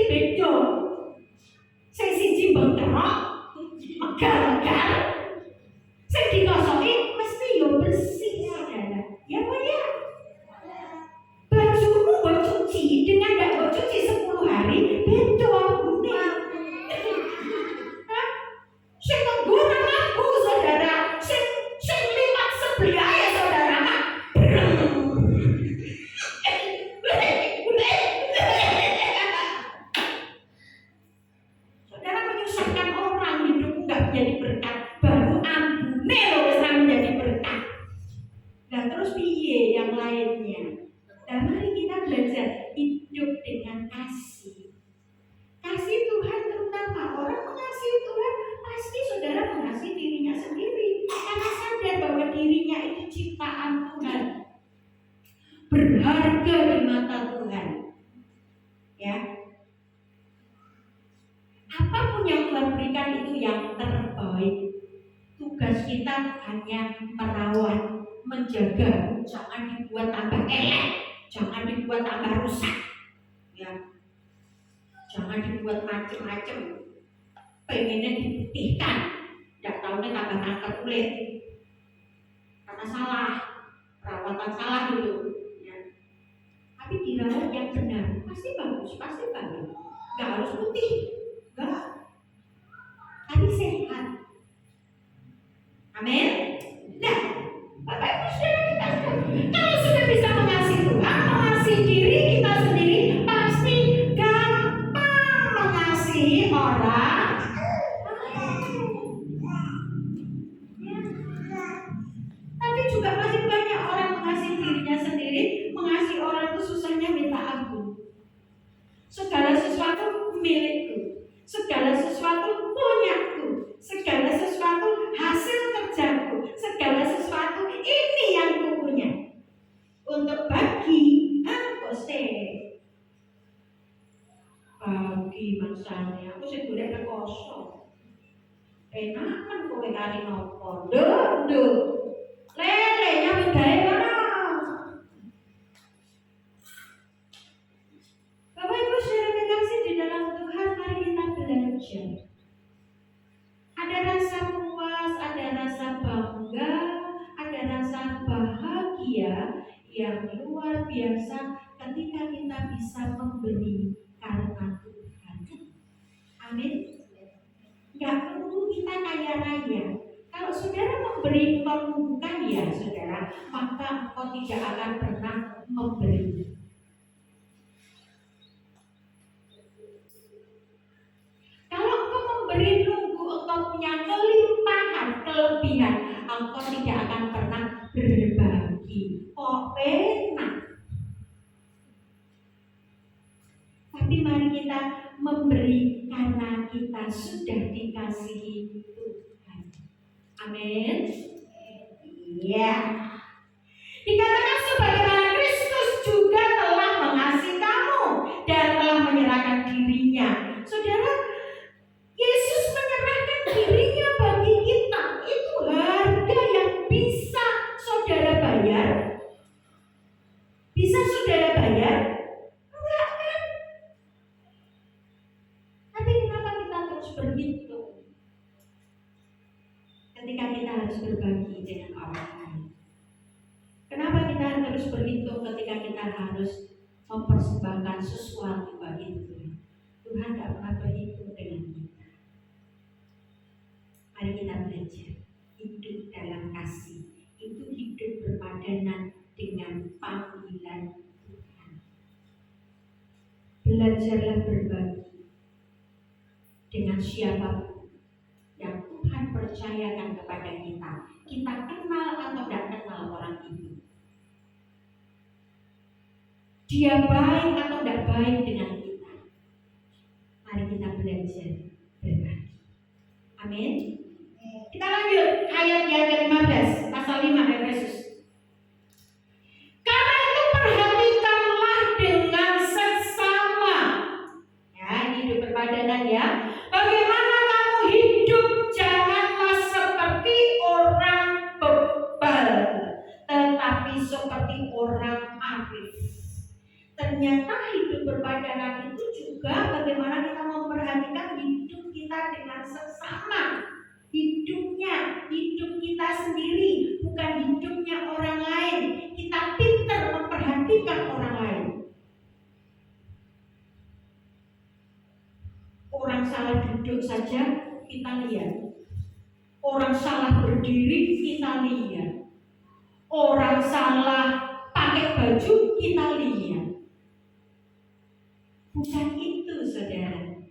yang lainnya. Dan mari kita belajar hidup dengan kasih. Kasih Tuhan, terutama orang mengasihi Tuhan, pasti saudara mengasihi dirinya sendiri. Karena sadar bahwa dirinya itu ciptaan Tuhan, berharga di mata Tuhan. Ya, apapun yang Tuhan berikan itu yang terbaik. Tugas kita hanya merawat, menjaga, jangan dibuat tambah elek, jangan dibuat tambah rusak, ya, jangan dibuat macem-macem. Pengennya diputihkan, tidak tahunya tambah kanker kulit, karena salah, perawatan salah dulu. Ya. Tapi dirawat yang benar, pasti bagus, pasti bagus. Gak harus putih, gak. Tapi sehat. Amin. Nah, Bapak Ibu Saudara kita, kalau sudah bisa mengasihi Tuhan, mengasihi diri kita sendiri, pasti gampang mengasihi orang. Tapi juga masih banyak orang mengasihi dirinya sendiri, mengasihi orang itu susahnya minta ampun. Segala sesuatu milikku, segala sesuatu punyaku, segala sesuatu hasil kerjaku, segala sesuatu ini yang kupunya. Untuk bagi, aku bagi maksanya, aku sih boleh kosong. Enakan kowe kari nopo, nduk, lelenya budaya mana? Bapak Ibu Saudara kekasih di dalam Tuhan, mari kita belajar. Ada rasa puas, ada rasa bangga, ada rasa bahagia yang luar biasa ketika kita bisa memberi karena Tuhan. Amin. Gak perlu kita kaya raya. Kalau saudara memberi bukan ya saudara, maka engkau tidak akan pernah memberi. Kalau engkau memberi nunggu engkau punya kelimpahan, kelebihan, engkau tidak akan pernah berbagi. Kok enak? Tapi mari kita memberi karena kita sudah dikasihi Tuhan. Amin. Iya. Dikatakan sebagaimana Kristus juga telah mengasihi kamu dan telah menyerahkan dirinya. Saudara, Yesus menyerahkan dirinya bagi kita. Itu harga yang bisa saudara bayar. Bisa saudara bayar? Enggak kan? Tapi kenapa kita terus berhitung ketika kita harus berbagi dengan orang lain? Kenapa kita harus berhitung ketika kita harus mempersembahkan sesuatu bagi Tuhan? Tuhan tidak pernah berhitung dengan kita. Mari kita belajar hidup dalam kasih. Itu hidup berpadanan dengan panggilan Tuhan. Belajarlah berbagi dengan siapapun yang Tuhan percayakan kepada kita. Kita kenal atau tidak kenal orang itu. Dia baik atau tidak baik dengan kita. Mari kita belajar berbagi. Amin. Kita lanjut ayat yang ke-15 pasal 5 Efesus. Karena itu perhatikanlah dengan seksama. Ya, hidup berpadanan ya. Bagaimana kamu hidup, janganlah seperti orang bebal, tetapi seperti orang arif. Ternyata hidup berpadanan itu juga bagaimana kita memperhatikan hidup kita dengan sesama. Hidup kita sendiri, bukan hidupnya orang lain. Kita pintar memperhatikan orang lain. Orang salah duduk saja kita lihat. Orang salah berdiri kita lihat. Orang salah pakai baju kita lihat. Bukan itu saudara.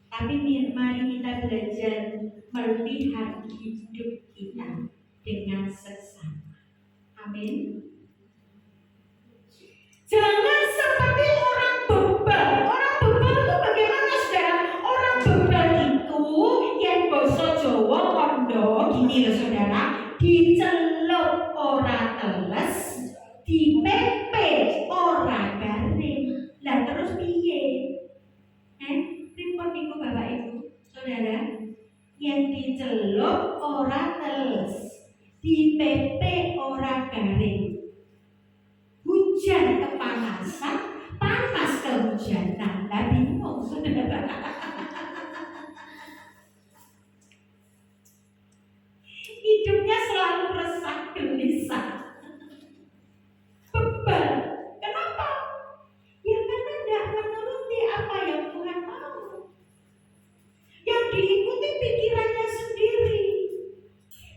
Tapi mari kita belajar melihat hidup kita dengan sesama. Amin. saudara, dicelup ora teles, dipepe ora garing. Lah terus piye? Pripun niku Bapak Ibu, saudara? Yang dicelup ora teles, dipepe ora garing. Hujan kepanasan, panas kehujanan. Lah bingung saudara. Hidupnya selalu resah gelisah, beban. Kenapa? Ya karena tidak menuruti apa yang Tuhan mau. Yang diikuti pikirannya sendiri,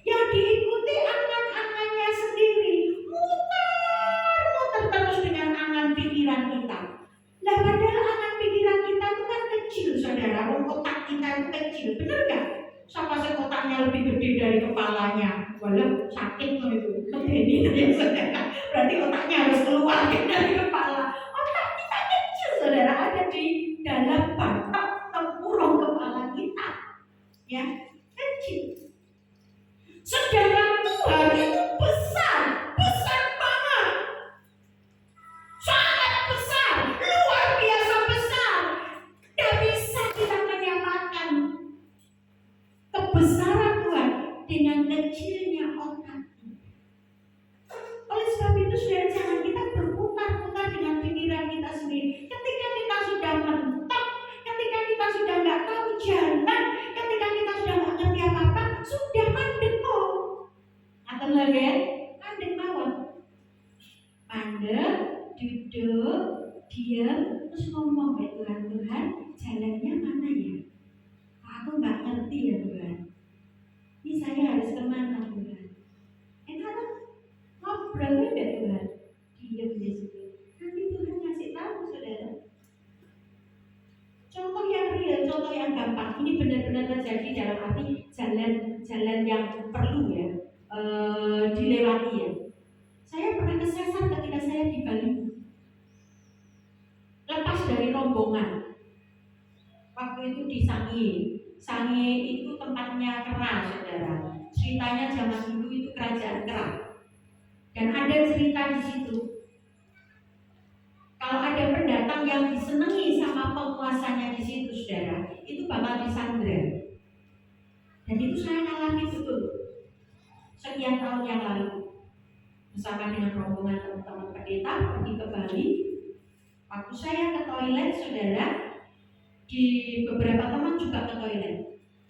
yang diikuti angan-angannya sendiri, muter terus dengan angan pikiran kita. Lah padahal angan pikiran kita itu kan kecil, saudara. Otak kita itu kecil, benar nggak? Siapa sih otaknya lebih gede dari kepalanya? Walau sakit tuh itu, kebeni ya saudara. Berarti otaknya harus keluar dari kepala. Otak kita kecil, saudara, ada di dalam batok tempurung kepala kita, ya kecil. Sedangkan Tuhan itu besar, besar banget, sangat besar, luar biasa besar. Tidak bisa kita menyamakan kebesaran Tuhan dengan kecilnya otak. Oleh sebab itu saudara, jangan kita berputar-putar dengan pikiran kita sendiri. Ketika kita sudah mentok, ketika kita sudah nggak tahu jalan, ketika kita sudah nggak ngerti apa-apa, sudah mandek kok. Atau lagi, mandek mawon. Mandek, duduk, diam, terus ngomong ke Tuhan, Tuhan, jalannya mana ya? Aku nggak ngerti ya Tuhan. Ini saya harus kemana Tuhan? Enak ngobrol ya Tuhan. Diam di situ. Nanti Tuhan ngasih tahu saudara. Contoh yang real, contoh yang gampang. Ini benar-benar terjadi dalam arti jalan yang perlu ya dilewati ya. Saya pernah kesasar ketika saya di Bali. Lepas dari rombongan. Waktu itu di Sangihe. Sangihe itu tempatnya kera, saudara. Ceritanya zaman dulu itu kerajaan kera. Dan ada cerita di situ. Kalau ada pendatang yang disenangi sama penguasanya di situ, saudara, itu bakal disandra. Dan itu saya ngalami betul. Sekian tahun yang lalu, bersama dengan rombongan teman-teman pendeta pergi ke Bali. Waktu saya ke toilet, saudara, di beberapa teman juga ke toilet.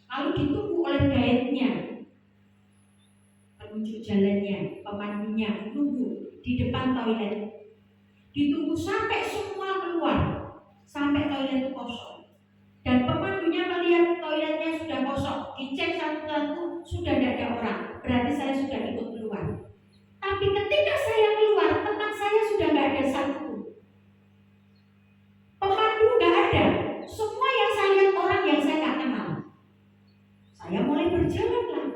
Lalu ditunggu oleh guide-nya, penunjuk jalannya, pemandunya, nunggu di depan toilet. Ditunggu sampai semua keluar, sampai toilet itu kosong. Dan pemandunya melihat toiletnya sudah kosong, dicek satu-satu, sudah tidak ada orang. Berarti saya sudah ikut keluar. Tapi ketika saya keluar, teman saya sudah tidak ada satu. Pemandu nggak ada. Semua yang saya lihat orang yang saya nggak kenal. Saya mulai berjalan lah.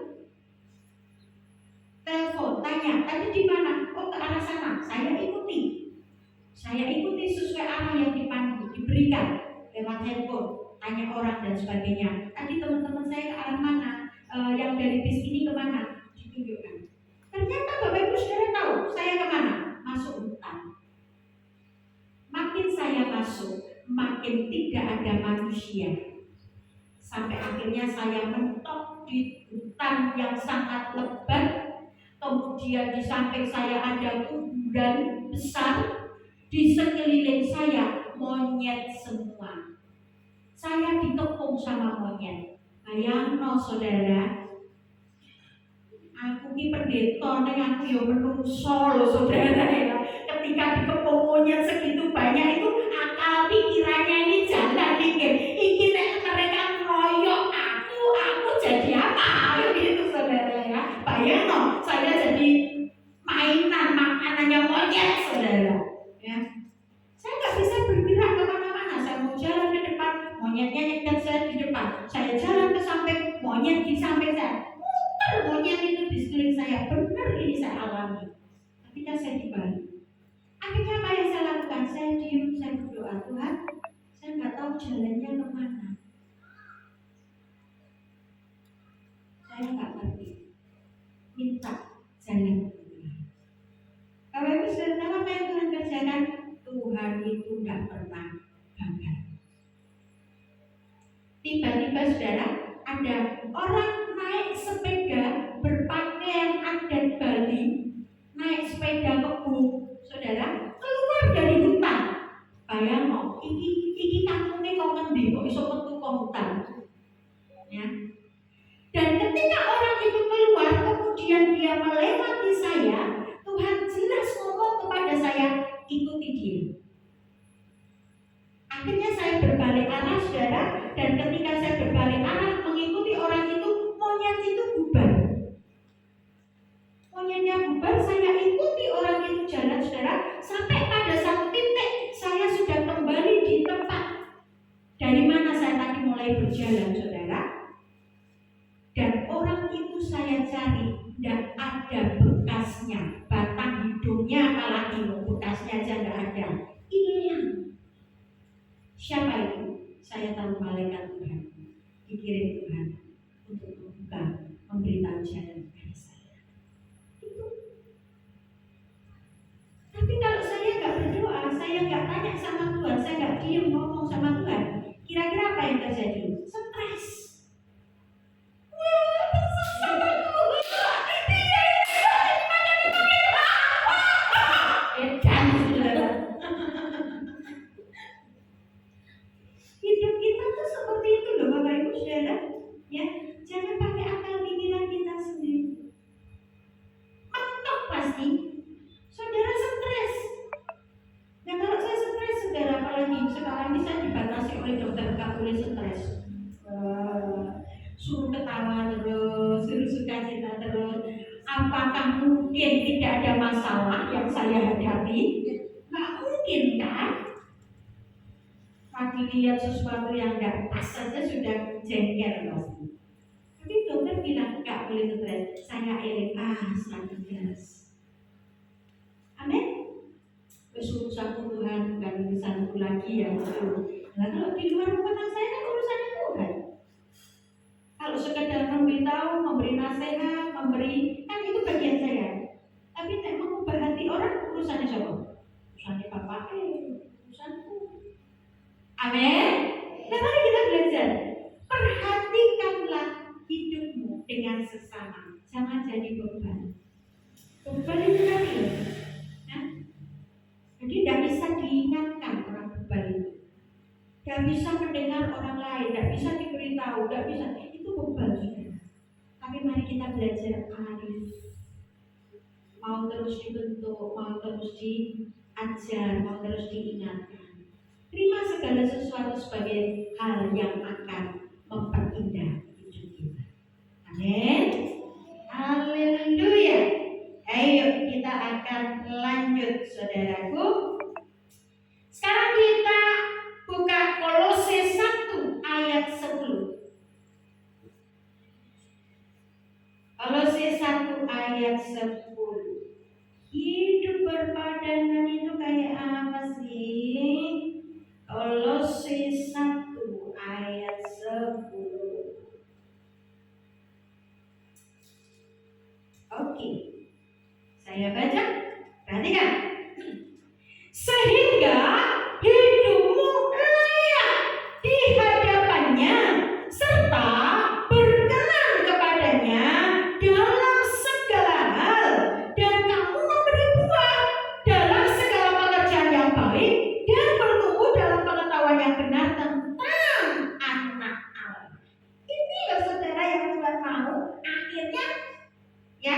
Telepon, tanya, tadi di mana? Oh, ke arah sana. Saya ikuti. Saya ikuti sesuai arah yang dipandu, diberikan lewat handphone, tanya orang dan sebagainya. Tadi teman-teman saya ke arah mana? Yang dari bis ini kemana? Ditunjukkan. Ternyata Bapak Ibu saudara tahu saya kemana? Masuk hutan. Makin saya masuk, makin tidak ada manusia. Sampai akhirnya saya mentok di hutan yang sangat lebat. Kemudian di samping saya ada kuburan besar. Di sekeliling saya monyet semua. Saya dikepung sama monyet. Bayangno saudara, aku ini pendeta, aku ya menungso loh saudara ya. Ketika dikepung monyet segitu banyak itu, akal pikirannya ini jalan dikit. Iki mereka ngeroyok aku jadi apa? Gitu saudara ya. Bayangno, saya jadi mainan makanannya monyet saudara. Ya. Saya nggak bisa bergerak kemana-mana. Saya mau jalan ke depan, monyetnya nyegat saya di depan. Saya jalan ke samping, monyet di samping saya. Muter monyet itu di sekeliling saya. Benar ini saya alami. Ketika saya di Bali. Akhirnya apa yang saya lakukan? Saya diam, saya berdoa, Tuhan, saya nggak tahu jalannya kemana. Saya nggak ngerti. Tuhan itu tidak pernah gagal. Tiba-tiba saudara, ada orang naik sepeda berpakaian adat Bali, naik sepeda kebo, saudara, keluar dari hutan. Bayang kok, iki kampungnya kok ngendi kok iso metu ke hutan. Ya. Dan ketika orang itu keluar, kemudian dia melewati saya, Tuhan jelas ngomong kepada saya, ikuti dia. Akhirnya saya berbalik arah, saudara, dan ketika saya berbalik arah mengikuti orang itu, monyet itu bubar. Monyetnya bubar, saya ikuti orang itu jalan, saudara, sampai pada satu titik saya sudah kembali di tempat dari mana saya tadi mulai berjalan, saudara. Dan orang itu saya cari, tidak ada bekasnya, batang hidungnya apalagi bekasnya aja tidak ada, hilang. Siapa itu? Saya tahu malaikat Tuhan, dikirim Tuhan untuk membuka, memberitahu jalan kepada saya. Itu. Tapi kalau saya nggak berdoa, saya nggak tanya sama Tuhan, saya nggak diam ngomong sama Tuhan, kira-kira apa yang terjadi? Stres. Wah, tersesat sama Tuhan. Edan, saudara. Hidup kita tuh seperti itu loh Bapak Ibu saudara. Ya, jangan pakai akal pikiran kita sendiri. Mentok pasti. Saudara stres. Nah kalau saya stres saudara, apalagi sekarang ini saya dibatasi oleh dokter, nggak boleh stres. Suruh ketawa terus, suruh sukacita terus. Apakah mungkin tidak ada masalah yang saya hadapi? Nggak mungkin kan? Lagi lihat sesuatu yang tidak pas saja sudah jengkel pasti. Tapi dokter bilang nggak boleh stres. Saya sangat. Amin. Urusanku Tuhan, bukan urusanku lagi ya. Nah kalau di luar rumah saya kan urusannya Tuhan. Kalau sekedar memberitahu, memberi nasihat, memberi, kan itu bagian saya. Tapi tidak mengubah hati orang, urusannya siapa? Urusannya Bapak, urusanku. Amin. Nah mari kita belajar. Perhatikanlah hidupmu dengan sesama. Jangan jadi beban. Beban itu tadi. Nah, jadi tidak bisa diingatkan orang beban itu. Tidak bisa mendengar orang lain, tidak bisa diberitahu, tidak bisa. Itu beban sudah. Tapi mari kita belajar arif. Mau terus dibentuk, mau terus diajar, mau terus diingatkan. Terima segala sesuatu sebagai hal yang akan memperindah hidup kita. Amin. Haleluya. Ayo kita akan lanjut saudaraku. Sekarang kita buka Kolose 1 ayat 10. Kolose 1 ayat 10. Hidup berpadanan itu kayak apa sih? Kolose 1 ayat 10. Oke. Saya baca. Perhatikan. Sehingga hidupmu layak di hadapannya serta berkenan kepadanya dalam segala hal, dan kamu memberi buah dalam segala pekerjaan yang baik dan bertumbuh dalam pengetahuan yang benar tentang anak Allah. Ini loh saudara yang Tuhan mau. Akhirnya ya,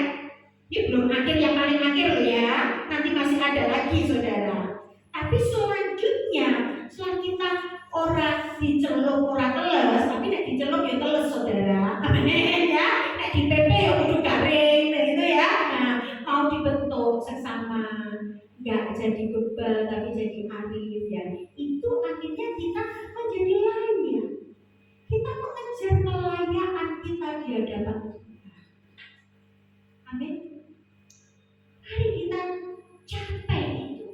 ini belum akhir yang paling akhir loh ya. Nanti masih ada lagi saudara. Tapi selanjutnya setelah kita orang dicelup orang teles, tapi nek dicelup ya teles saudara. Amin ya. Nek di PP ya kudu garing gitu ya. Nah, mau dibentuk sesama, nggak jadi bebal tapi jadi arif ya. Itu akhirnya kita menjadi layak. Kita mengejar kelayakan kita di hadapan Tuhan. Amin. Mari kita capai itu.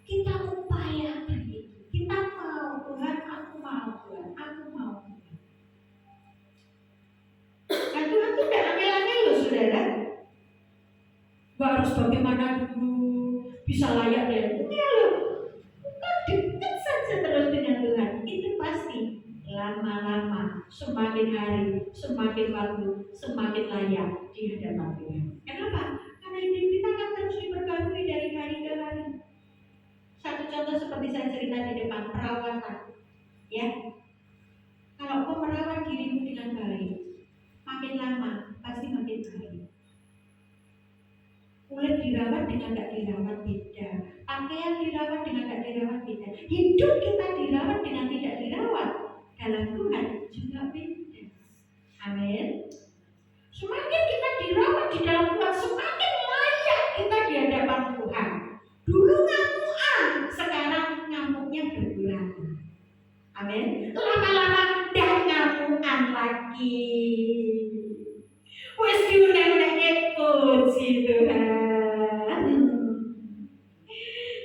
Kita upayakan itu. Kita mau Tuhan, aku mau Tuhan, aku mau Tuhan. Nah Tuhan itu tidak angel-angel loh saudara. Gak harus bagaimana dulu bisa layak ya. Enggak loh. semakin hari, semakin waktu, semakin layak di hadapan Tuhan. Kenapa? Karena hidup kita akan terus diperbarui dari hari ke hari. Satu contoh seperti saya cerita di depan, perawatan. Ya, kalau kau merawat dirimu dengan baik, makin lama pasti makin baik. Kulit dirawat dengan gak dirawat beda. Pakaian dirawat dengan gak dirawat beda. Hidup kita dirawat dengan tidak dirawat dalam Tuhan juga beda. Amin. Semakin kita dirawat di dalam Tuhan, semakin layak kita di hadapan Tuhan. Dulu ngamuan, sekarang ngamuknya berkurang. Amin. Lama-lama dah ngamuan lagi. Wes diunek-unek puji Tuhan.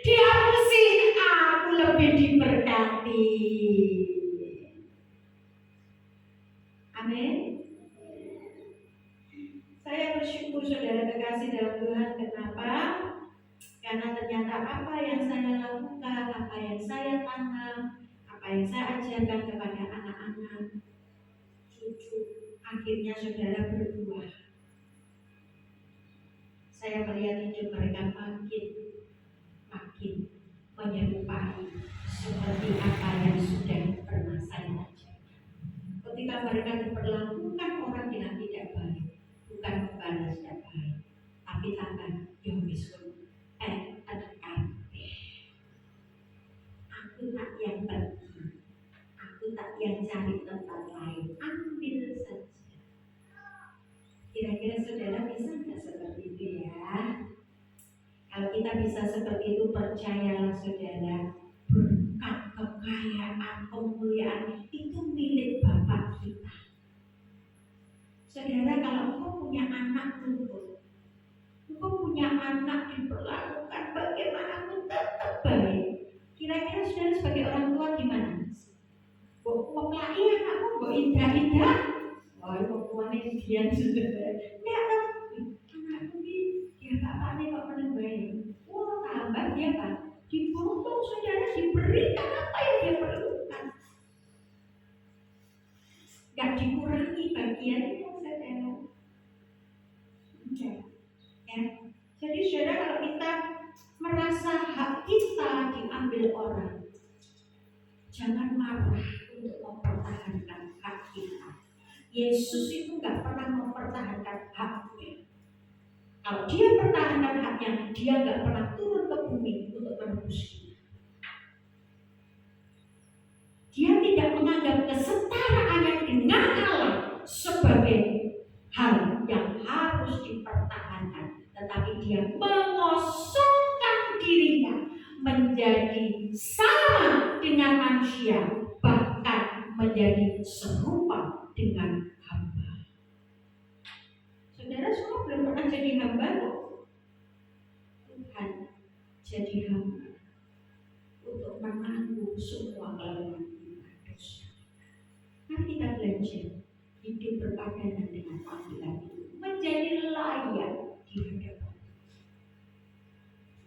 Dihapusi, aku lebih diberkati. Amin. Saya bersyukur saudara kekasih dalam Tuhan. Kenapa? Karena ternyata apa yang saya lakukan, apa yang saya tanam, apa yang saya ajarkan kepada anak-anak, cucu, akhirnya saudara berbuah. Saya melihat hidup mereka makin menyerupai seperti apa yang sudah pernah saya ajarkan. Ketika mereka diperlakukan orang dengan tidak baik, bukan membalas tidak baik, tapi tambah yomisun, aku tak yang pergi, aku tak yang cari tempat lain, ambil saja. Kira-kira saudara bisa nggak seperti itu ya? Kalau kita bisa seperti itu, percayalah saudara, berkat, kekayaan, kemuliaan itu milik Bapa kita. Saudara, kalau engkau punya anak luput, engkau punya anak diperlakukan bagaimanapun tetap baik, kira-kira saudara sebagai orang tua gimana? Kok lagi anakmu kok indah-indah? Oh, itu tuannya dia sudah. Enggak kan? Anakku ini dia bapaknya kok pernah baik. Wah, tambah dia kan? Dipotong saudara, diberikan apa yang dia perlukan. Gak dikurangi bagiannya saudara. Enggak. Ya. Jadi saudara, kalau kita merasa hak kita diambil orang, jangan marah untuk mempertahankan hak kita. Yesus itu gak pernah mempertahankan haknya. Kalau dia pertahankan haknya, dia gak pernah turun ke bumi untuk menebus kita. Dia tidak menganggap kesetaraannya dengan Allah sebagai hal yang harus dipertahankan, tetapi dia mengosongkan dirinya menjadi sama dengan manusia, bahkan menjadi serupa dengan hamba. Saudara semua belum pernah jadi hamba kok. Tuhan jadi hamba untuk menanggung semua kelemahan kita, dosa. Mari kita belajar hidup berpadanan dengan panggilan itu, menjadi layak di hadapan.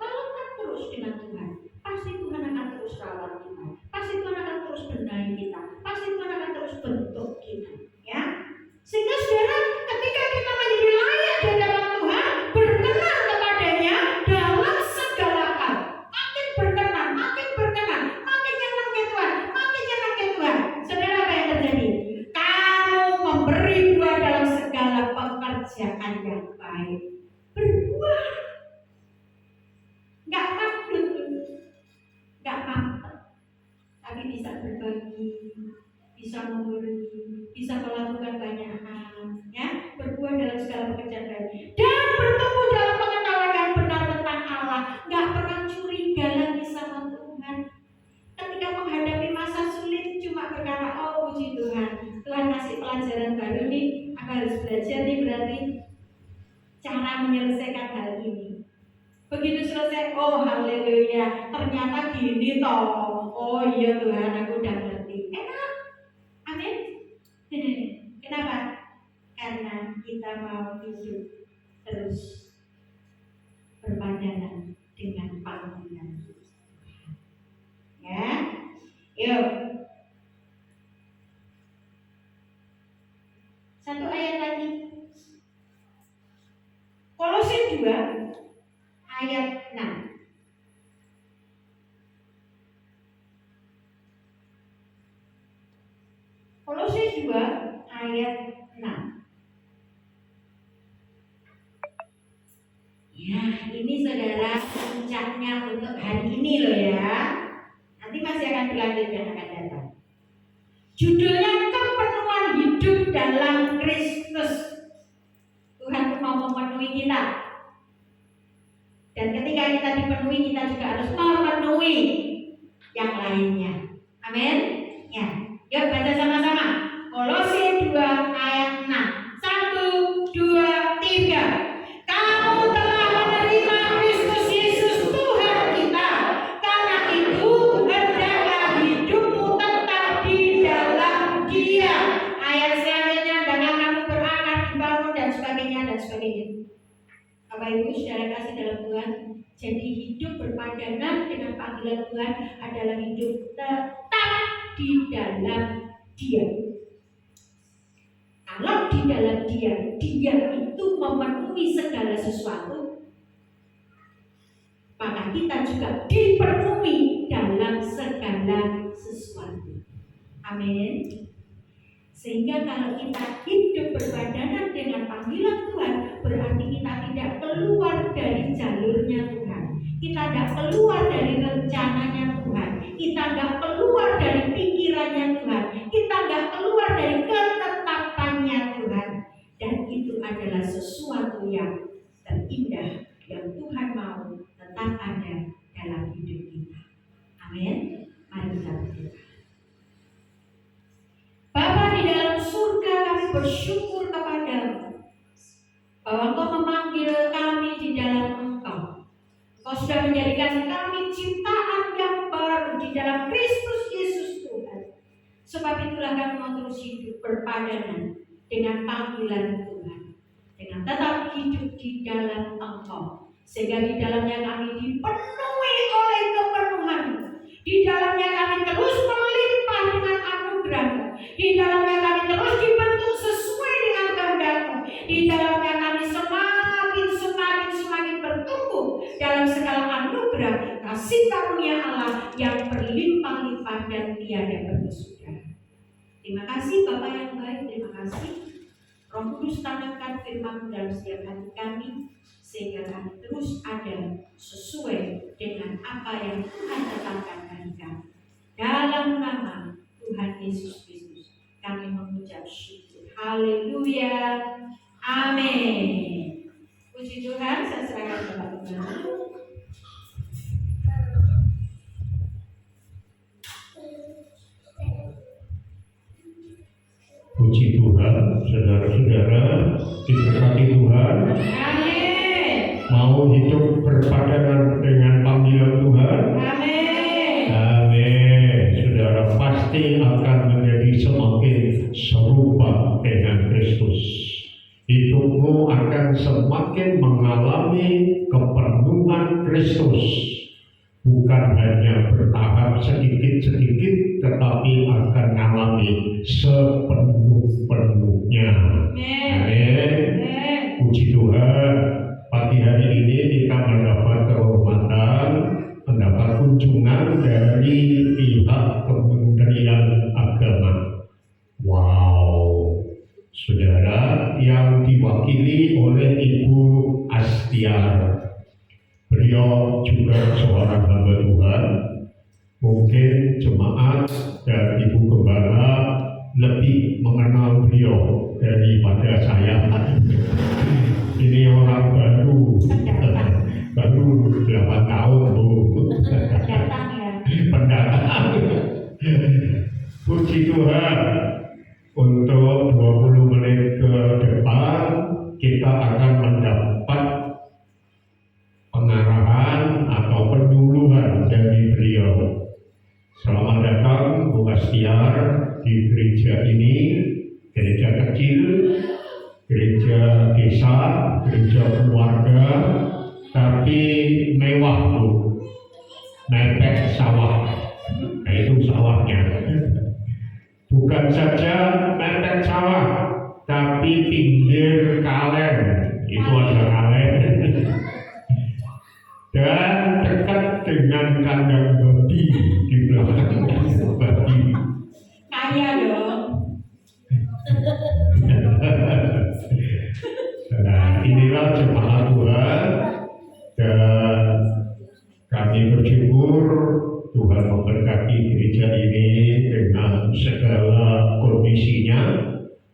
Melekat terus dengan Tuhan, pasti Tuhan akan terus rawat kita, pasti Tuhan akan terus benahi kita, pasti Tuhan akan terus bentuk kita, ya. Sehingga saudara, ketika kita menjadi layak di hadapan Tuhan, berkenan kepadanya dalam segala hal, makin berkenan, makin nyenang ke Tuhan, saudara, apa yang terjadi? Kamu memberi buah dalam segala pekerjaan yang baik, berbuah, nggak mampet, tapi bisa berbagi, bisa memberi, bisa melakukan banyak hal, ya, berbuah dalam segala pekerjaan baik, dan bertumbuh dalam pengetahuan yang benar tentang Allah, nggak pernah curiga lagi sama Tuhan. Ketika menghadapi masa sulit, cuma berkata, oh puji Tuhan, Tuhan kasih pelajaran baru nih, aku harus belajar nih, berarti cara menyelesaikan hal ini. Begitu selesai, oh haleluya, ternyata gini toh. Oh iya Tuhan, aku udah ngerti. Enak. Amin. Kenapa? Karena kita mau hidup terus berpadanan dengan panggilan Tuhan. Ya, yuk. Satu ayat lagi. Kolose 2 ayat 6. Kolose 2 ayat 6. Ya, ini saudara puncaknya untuk hari ini loh ya. Nanti masih akan dilanjutkan akan datang. Judulnya kepenuhan hidup dalam Kristus. Tuhan mau memenuhi kita. Dan ketika kita dipenuhi, kita juga harus memenuhi yang lainnya. Amin. Ya, yuk baca sama-sama. Kolose 2 ayat 6. 1, 2, 3. Kamu telah menerima Kristus Yesus Tuhan kita. Karena itu hendaklah hidupmu tetap di dalam Dia. Ayat selanjutnya, hendaklah kamu berakar, dibangun dan sebagainya dan sebagainya. Bapak Ibu saudara kasih dalam Tuhan, jadi hidup berpadanan dengan panggilan Tuhan adalah hidup tetap di dalam Dia. Kalau di dalam Dia itu memenuhi segala sesuatu, maka kita juga dipenuhi dalam segala sesuatu. Amin. Sehingga kalau kita hidup berpadanan dengan panggilan Tuhan, berarti kita tidak keluar dari jalurnya Tuhan. Kita tidak keluar dari rencananya Tuhan. Kita tidak keluar dari pikirannya Tuhan. Kita tidak keluar dari ketetapannya Tuhan. Dan itu adalah sesuatu yang terindah yang Tuhan mau tetap ada dalam hidup kita. Amin. Mari kita berdoa. Bapa di dalam surga, kami bersyukur kepadamu bahwa Engkau memanggil kami di dalam Engkau. Engkau sudah menjadikan kami ciptaan yang baru di dalam Kristus Yesus Tuhan. Sebab itulah kami mau terus hidup berpadanan dengan panggilan Tuhan, dengan tetap hidup di dalam Engkau, sehingga di dalamnya kami dipenuhi oleh kepenuhan-Mu. Di dalamnya kami terus melimpah dengan anugerah-Mu. Di dalamnya kami terus dibentuk sesuai dengan kehendak-Mu. Di dalamnya kami semakin bertumbuh dalam segala anugerah kasih karunia Allah yang berlimpah-limpah dan tiada berkesudahan. Terima kasih Bapa yang baik, terima kasih Roh Kudus, tanamkan firman-Mu dalam setiap hati kami, sehingga kami terus ada sesuai dengan apa yang Tuhan tetapkan bagi kami. Dalam nama Tuhan Yesus Kristus kami mengucap syukur. Haleluya. Amin. Puji Tuhan, saya serahkan kepada Tuhan. Puji Tuhan, saudara-saudara, diberkati Tuhan. Amin. Mau hidup berpadanan dengan panggilan Tuhan. Amin. Amin. Saudara pasti akan menjadi semakin serupa dengan Kristus. Hidupmu akan semakin mengalami kepenuhan Kristus. Bukan hanya bertahap sedikit-sedikit, tetapi akan mengalami sepenuh-penuhnya. Amin. Puji Tuhan, pagi hari ini kita mendapat kehormatan, mendapat kunjungan dari pihak Kementerian Agama. Wow, saudara, yang diwakili oleh Ibu Astiar. Beliau juga seorang hamba Tuhan. Mungkin jemaat dan Ibu Gembala lebih mengenal beliau daripada saya. Ini orang baru 8 tahun Bu. Datang ya. Pendatang. Puji Tuhan, untuk 20 menit ke depan kita akan mendapat pengarahan atau penyuluhan dari beliau. Selamat datang Bu Astiar di gereja ini, gereja kecil, gereja desa, gereja keluarga, tapi mewah Bu, mepet sawah. Nah, itu sawahnya. Bukan saja mepet sawah, mendekati pinggir kalen, itu ada kalen, dan dekat dengan kandang babi di belakang babi. Kaya dong. Nah, inilah jemaat Tuhan, dan kami bersyukur Tuhan memberkati gereja ini dengan segala kondisinya,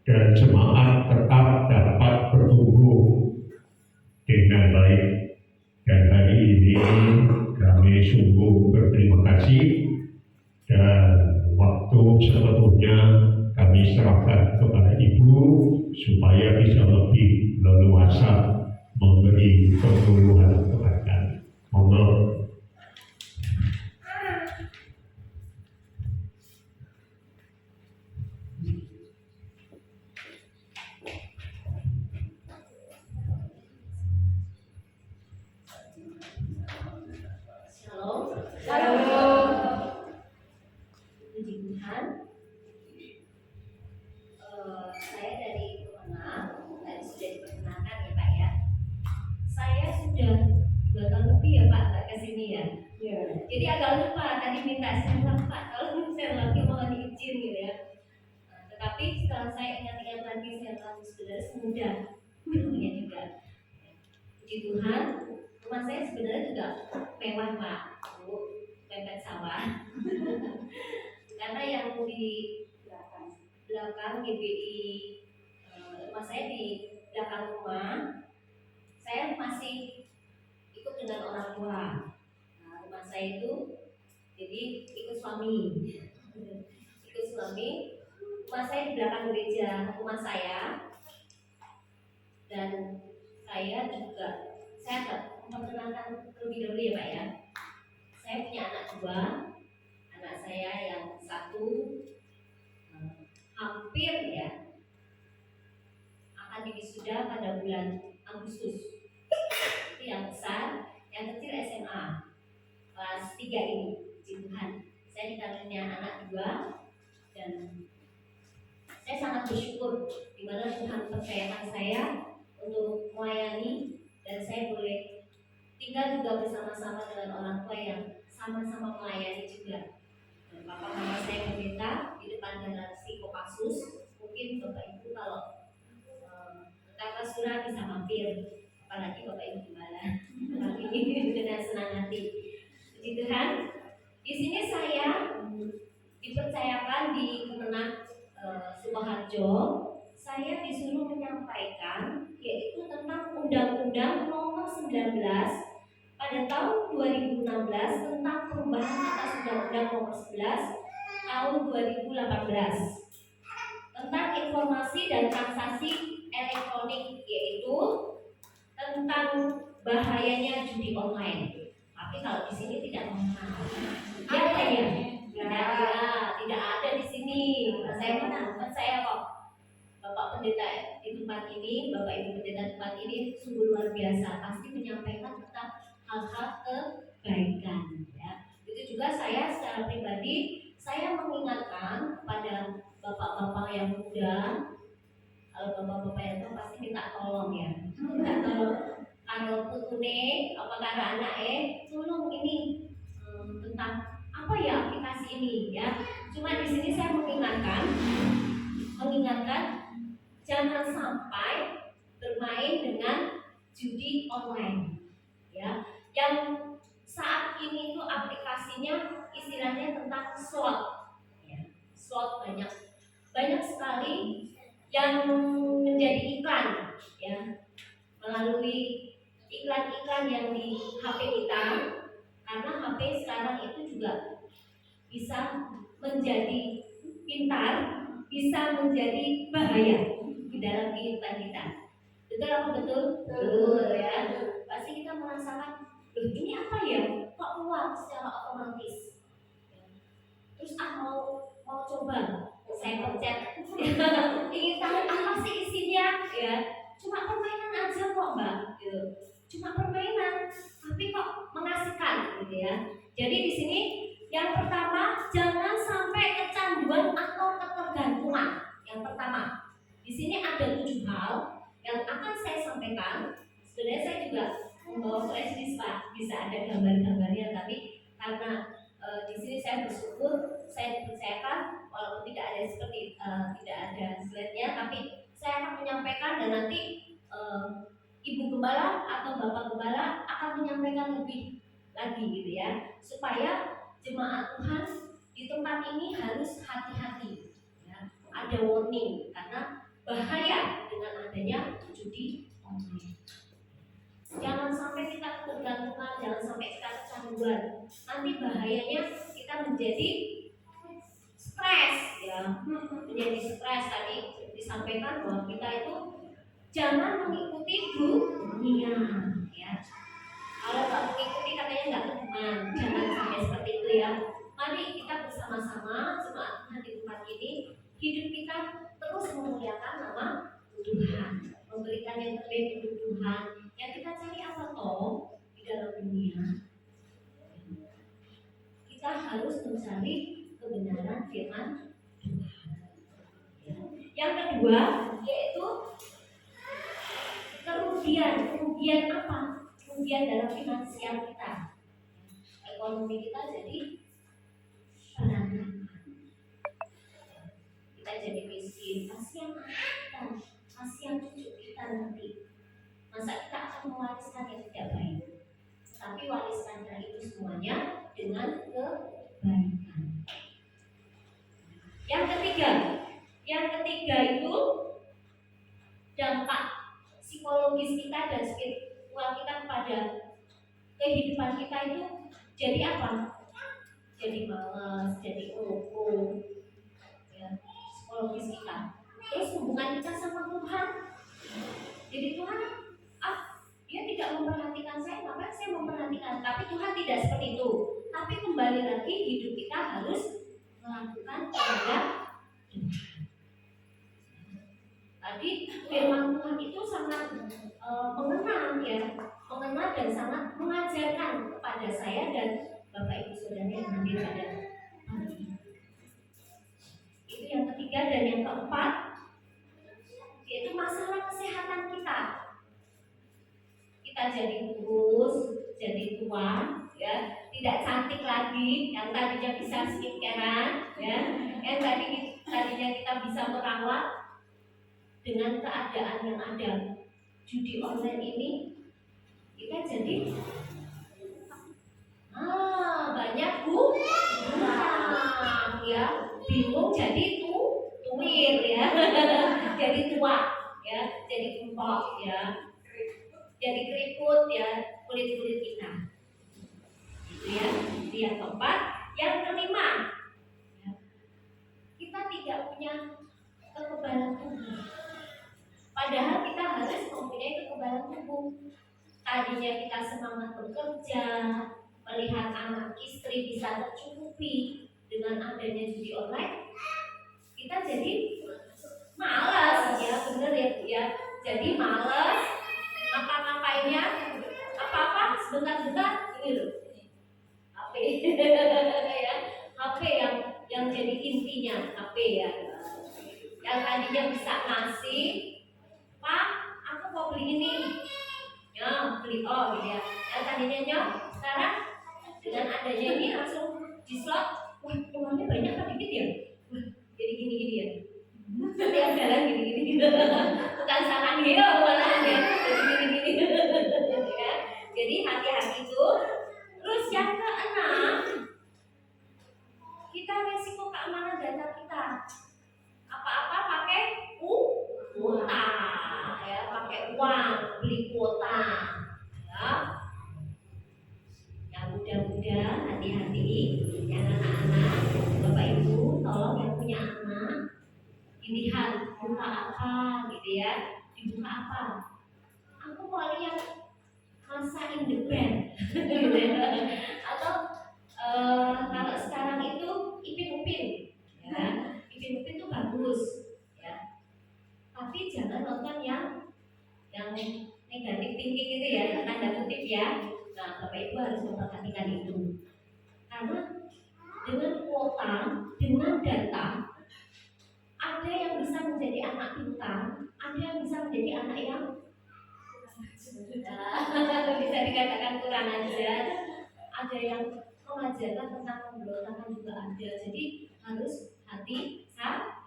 dan jemaat tetap dapat bertumbuh dengan baik. Dan hari ini kami sungguh berterima kasih, dan waktu sepenuhnya kami serahkan kepada Ibu supaya bisa lebih leluasa memberi penyuluhan kepada kami. Mohon. Shalom. Shalom. Puji Tuhan. Saya dari Kemenang, tadi sudah diperkenalkan ya Pak ya. Saya sudah 2 tahun lebih ya Pak nggak kesini ya. Jadi agak lupa tadi minta serlak Pak, kalau serlaknya mohon izin gitu ya. Tetapi setelah saya ingat-ingat lagi serlak saudara semudah namanya juga. Puji Tuhan, rumah saya sebenarnya juga mewah Pak, pepet sawah. Karena yang di belakang GBI rumah saya di belakang rumah, saya masih ikut dengan orang tua. Nah, rumah saya itu jadi ikut suami. Rumah saya di belakang gereja rumah saya, dan saya akan memperkenalkan terlebih dahulu ya Pak ya. Saya punya anak 2. Anak saya yang satu hampir ya akan diwisuda pada bulan Agustus. Itu yang besar, yang kecil SMA kelas 3 ini. Puji Tuhan, saya dikaruniai anak 2, dan saya sangat bersyukur di mana Tuhan percayakan saya untuk melayani, dan saya boleh tinggal juga bersama-sama dengan orang tua yang sama-sama melayani juga. Dan Papa Mama saya meminta di depan generasi Kopassus, mungkin Bapak Ibu kalau kata surah bisa mampir, apalagi Bapak Ibu gimana. Tapi ini dengan senang hati. Puji Tuhan, di sini saya dipercayakan di Kemenang Sukoharjo. Saya disuruh menyampaikan yaitu tentang Undang-Undang Nomor 19 pada tahun 2016 tentang perubahan atas Undang-Undang Nomor 11 tahun 2018 tentang informasi dan transaksi elektronik, yaitu tentang bahayanya judi online. Tapi kalau di sini tidak mengenal. Ada ya? Tidak ada di sini. Saya kok Bapak Pendeta di tempat ini, Bapak Ibu Pendeta tempat ini sungguh luar biasa, pasti menyampaikan tentang hal-hal kebaikan ya. Itu juga saya secara pribadi saya mengingatkan pada bapak-bapak yang muda. Kalau bapak-bapak yang tua pasti minta tolong ya, minta tolong kalau putune apa karo anake tolong ini tentang apa ya aplikasi ini ya. Cuma di sini saya mengingatkan jangan sampai bermain dengan judi online ya, yang saat ini itu aplikasinya istilahnya tentang slot ya. Slot banyak sekali yang menjadi iklan ya, melalui iklan-iklan yang di HP kita, karena HP sekarang itu juga bisa menjadi pintar, bisa menjadi bahaya di dalam kehidupan kita. Betul apa betul? Betul ya. Pasti kita merasakan, loh ini apa ya? Kok keluar secara otomatis? Terus mau coba, saya pencet, ingin tahu apa sih isinya? Ya, cuma permainan aja kok Mbak, gitu. Cuma permainan, tapi kok mengasihkan, gitu ya. Jadi di sini yang pertama, jangan sampai kecanduan atau ketergantungan. Yang pertama, di sini ada 7 Sebenarnya saya juga membawa flashdisk Pak, bisa ada gambar-gambarnya, tapi karena di sini saya bersyukur saya dipercayakan walaupun tidak ada seperti tidak ada slide-nya, tapi saya akan menyampaikan dan nanti Ibu Gembala atau Bapak Gembala akan menyampaikan lebih lagi gitu ya, supaya jemaat Tuhan di tempat ini harus hati-hati ya. Ada warning karena bahaya dengan adanya judi online. Jangan sampai kita ketergantungan, jangan sampai kita kecanduan. Nanti bahayanya kita menjadi stres ya, menjadi stres. Tadi disampaikan bahwa kita itu jangan mengikuti dunia ya. Kalau nggak mengikuti katanya nggak teman, jangan sampai seperti itu ya. Mari kita bersama-sama jemaat Tuhan di tempat ini, hidup kita terus memuliakan nama Tuhan, memberikan yang terbaik untuk Tuhan. Yang kita cari apa toh di dalam dunia? Kita harus mencari kebenaran firman Tuhan. Yang kedua yaitu kerugian apa? Kerugian dalam finansial kita, ekonomi kita jadi berantakan, kita jadi miskin. Kasihan kita, kasihan cucu kita nanti. Masa kita akan mewariskan yang tidak baik, tapi wariskanlah itu semuanya dengan kebaikan. Yang ketiga itu dampak psikologis kita dan spiritual kita kepada kehidupan kita itu jadi apa? Jadi malas, jadi lupa ya, psikologis kita. Terus hubungan kita sama Tuhan, jadi Tuhan dia tidak memperhatikan saya, maka saya memperhatikan. Tapi Tuhan tidak seperti itu. Tapi kembali lagi hidup kita harus melakukan kehendak Tuhan. Tadi firman Tuhan itu sangat mengenal dan sangat mengajarkan kepada saya dan Bapak Ibu Saudara yang hadir pada hari ini. Itu yang ketiga. Dan yang keempat yaitu masalah kesehatan kita. Kita jadi kurus, jadi tua, ya, tidak cantik lagi. Yang tadinya bisa skincarean, ya, yang tadinya kita bisa merawat. Dengan keadaan yang ada judi online ini, kita jadi banyak ya, bingung jadi tuwir ya, jadi tua ya, jadi kumpul ya, jadi keriput ya, kulit kita. Itu ya, itu yang keempat. Yang kelima, ya, kita tidak punya kekebalan tubuh. Padahal kita harus mempunyai kekebalan tubuh. Tadinya kita semangat bekerja, melihat anak istri bisa tercukupi dengan adanya judi online, kita jadi malas ya, bener ya Bu ya. Jadi malas, ngapa-ngapainnya, apa-apa sebentar-bentar ini loh, HP ya, HP yang jadi intinya HP ya. Yang tadinya bisa ngasih, Pak, aku mau beli ini, ya beli gitu ya. Yang tadinya sekarang dengan adanya ini langsung dislot, wah uangnya banyak apa dikit ya, wah jadi gini-gini ya. Setiap jalan gini-gini, bukan saran heo malah ya, jadi gini-gini. Ya. Jadi hati-hati itu. Terus yang keenam, kita resiko keamanan data kita. Apa-apa pakai kuota ya, pakai uang beli kuota ya. Yang muda-muda hati-hati, yang anak-anak, Bapak Ibu tolong yang punya anak dilihat buka apa gitu ya, dibuka apa. Aku mau lihat masa in the band gitu ya. Atau kalau sekarang itu Ipin-Upin ya. Ipin-Upin itu bagus ya, tapi jangan nonton yang negatif thinking gitu ya, tanda kutip ya. Nah, Bapak Ibu harus memperhatikan itu, karena dengan kuota, dengan data, ada yang bisa menjadi anak pintar, ada yang bisa menjadi anak yang bisa dikatakan kurang ajar. Ada yang mengajarkan tentang pemberontakan juga ada. Jadi harus hati. Ya.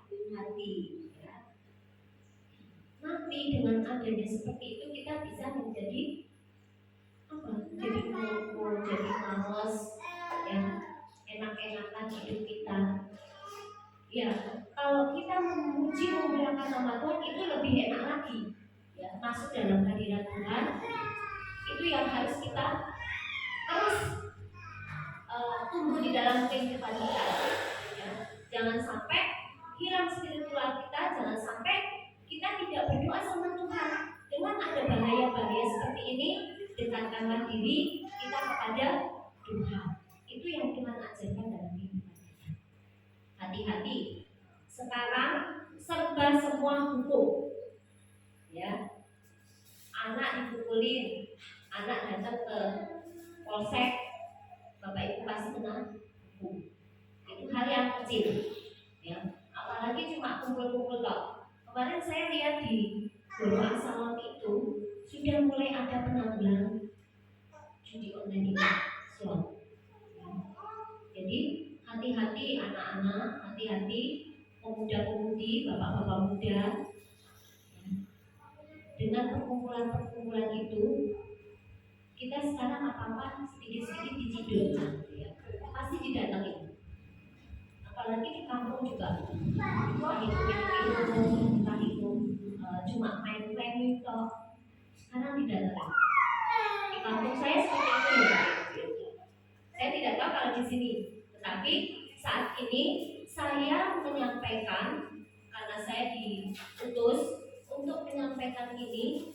Nanti dengan adanya seperti itu kita bisa menjadi apa? Jadi mau jadi males, ya, enak-enakan hidup kita. Ya, kalau kita memuji memuliakan nama Tuhan itu lebih enak lagi. Ya, masuk dalam hadirat Tuhan itu yang harus kita terus tumbuh di dalam kehidupan kita. Ya, jangan sampai hilang spiritual kita, jangan sampai kita tidak berdoa sama Tuhan. Dengan ada bahaya-bahaya seperti ini, dekatkanlah diri kita kepada Tuhan. Itu yang Tuhan ajarkan dalam kehidupan kita. Hati-hati. Sekarang serba semua hukum. Ya. Anak dipukulin, anak datang ke polsek, Bapak Ibu pasti kena hukum. Itu hal yang kecil. Ya. Apalagi cuma kumpul-kumpul kok. Kemarin saya lihat di Gorontalo Salon itu sudah mulai ada penanggulangan judi online itu slot. Jadi hati-hati anak-anak, hati-hati pemuda-pemudi, bapak-bapak muda. Dengan perkumpulan-perkumpulan itu kita sekarang apa-apa sedikit-sedikit diciduk, ya. Pasti didatangi. Apalagi di kampung juga, entah itu cuma main-main itu, sekarang didatangi. Di kampung saya seperti itu ya. Saya tidak tahu kalau di sini, tetapi saat ini saya menyampaikan karena saya diutus untuk menyampaikan ini,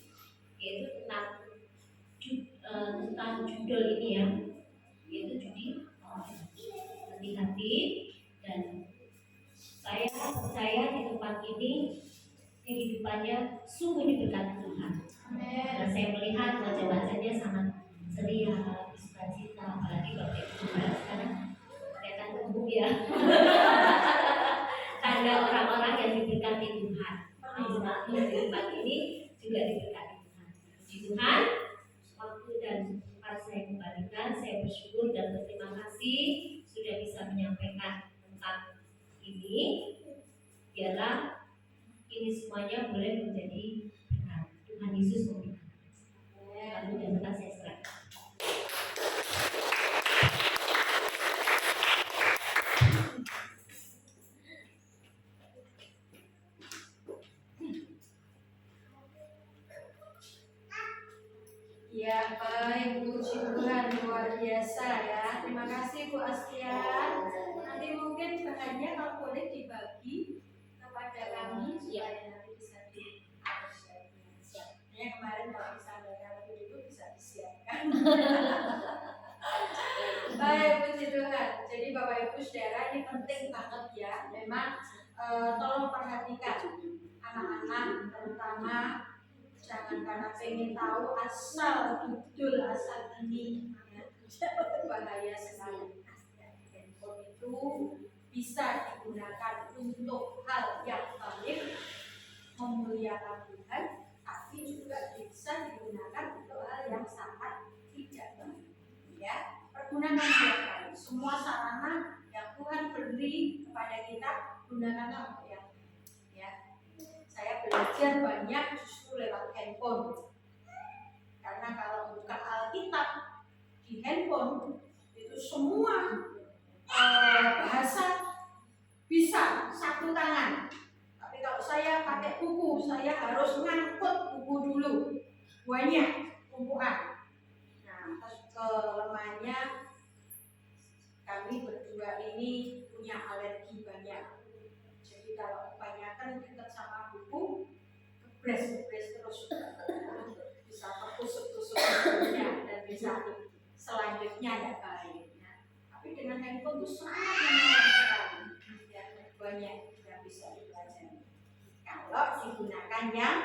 yaitu tentang judul ini ya, yaitu judi. Hati-hati. Dan saya percaya di tempat ini kehidupannya sungguh diberkati Tuhan. Dan saya melihat wajah-wajahnya sangat ceria, sukacita, apalagi Bapak Ibu sekarang kelihatan tumbuh ya. Tanda orang-orang yang diberkati Tuhan. Jemaat di tempat ini juga diberkati Tuhan. Puji Tuhan, waktu dan tempat saya kembalikan. Saya bersyukur dan berterima kasih sudah bisa menyampaikan tentang ini, biarlah ini semuanya boleh menjadi berkat. Tuhan Yesus memberkati. Lalu dan berkat saya serahkan. Ya baik, puji Tuhan, luar biasa ya. Terima kasih Bu Astia. Nanti mungkin bahannya kalau boleh dibagi kepada kami supaya nanti bisa disiapkan. Ya kemarin kalau disampaikan lebih dulu bisa disiapkan. Baik, puji Tuhan. Jadi Bapak Ibu Saudara, ini penting banget ya. Memang tolong perhatikan anak-anak terutama. Jangan karena pengen tahu asal judul asal ini ya, bahaya sekali. Handphone itu bisa digunakan untuk hal yang baik, memuliakan Tuhan, tapi juga bisa digunakan untuk hal yang sangat tidak baik. Ya, pergunakan yang baik. Semua sarana yang Tuhan beri kepada kita gunakanlah untuk yang baik. Ya, saya belajar banyak justru lewat handphone. Karena kalau buka Alkitab di handphone itu semua bahasa bisa satu tangan. Tapi kalau saya pakai buku, saya harus ngangkut buku dulu. Banyak tumpuan. Nah, terus kelemahannya kami berdua ini punya alergi banyak. Jadi kalau kebanyakan dekat sama buku, kebres terus, bisa tertusuk-tusuk dan bisa selanjutnya ada baik. Nah, tapi dengan handphone itu sangat menolong sekali, ya, banyak yang bisa dipelajari kalau digunakan yang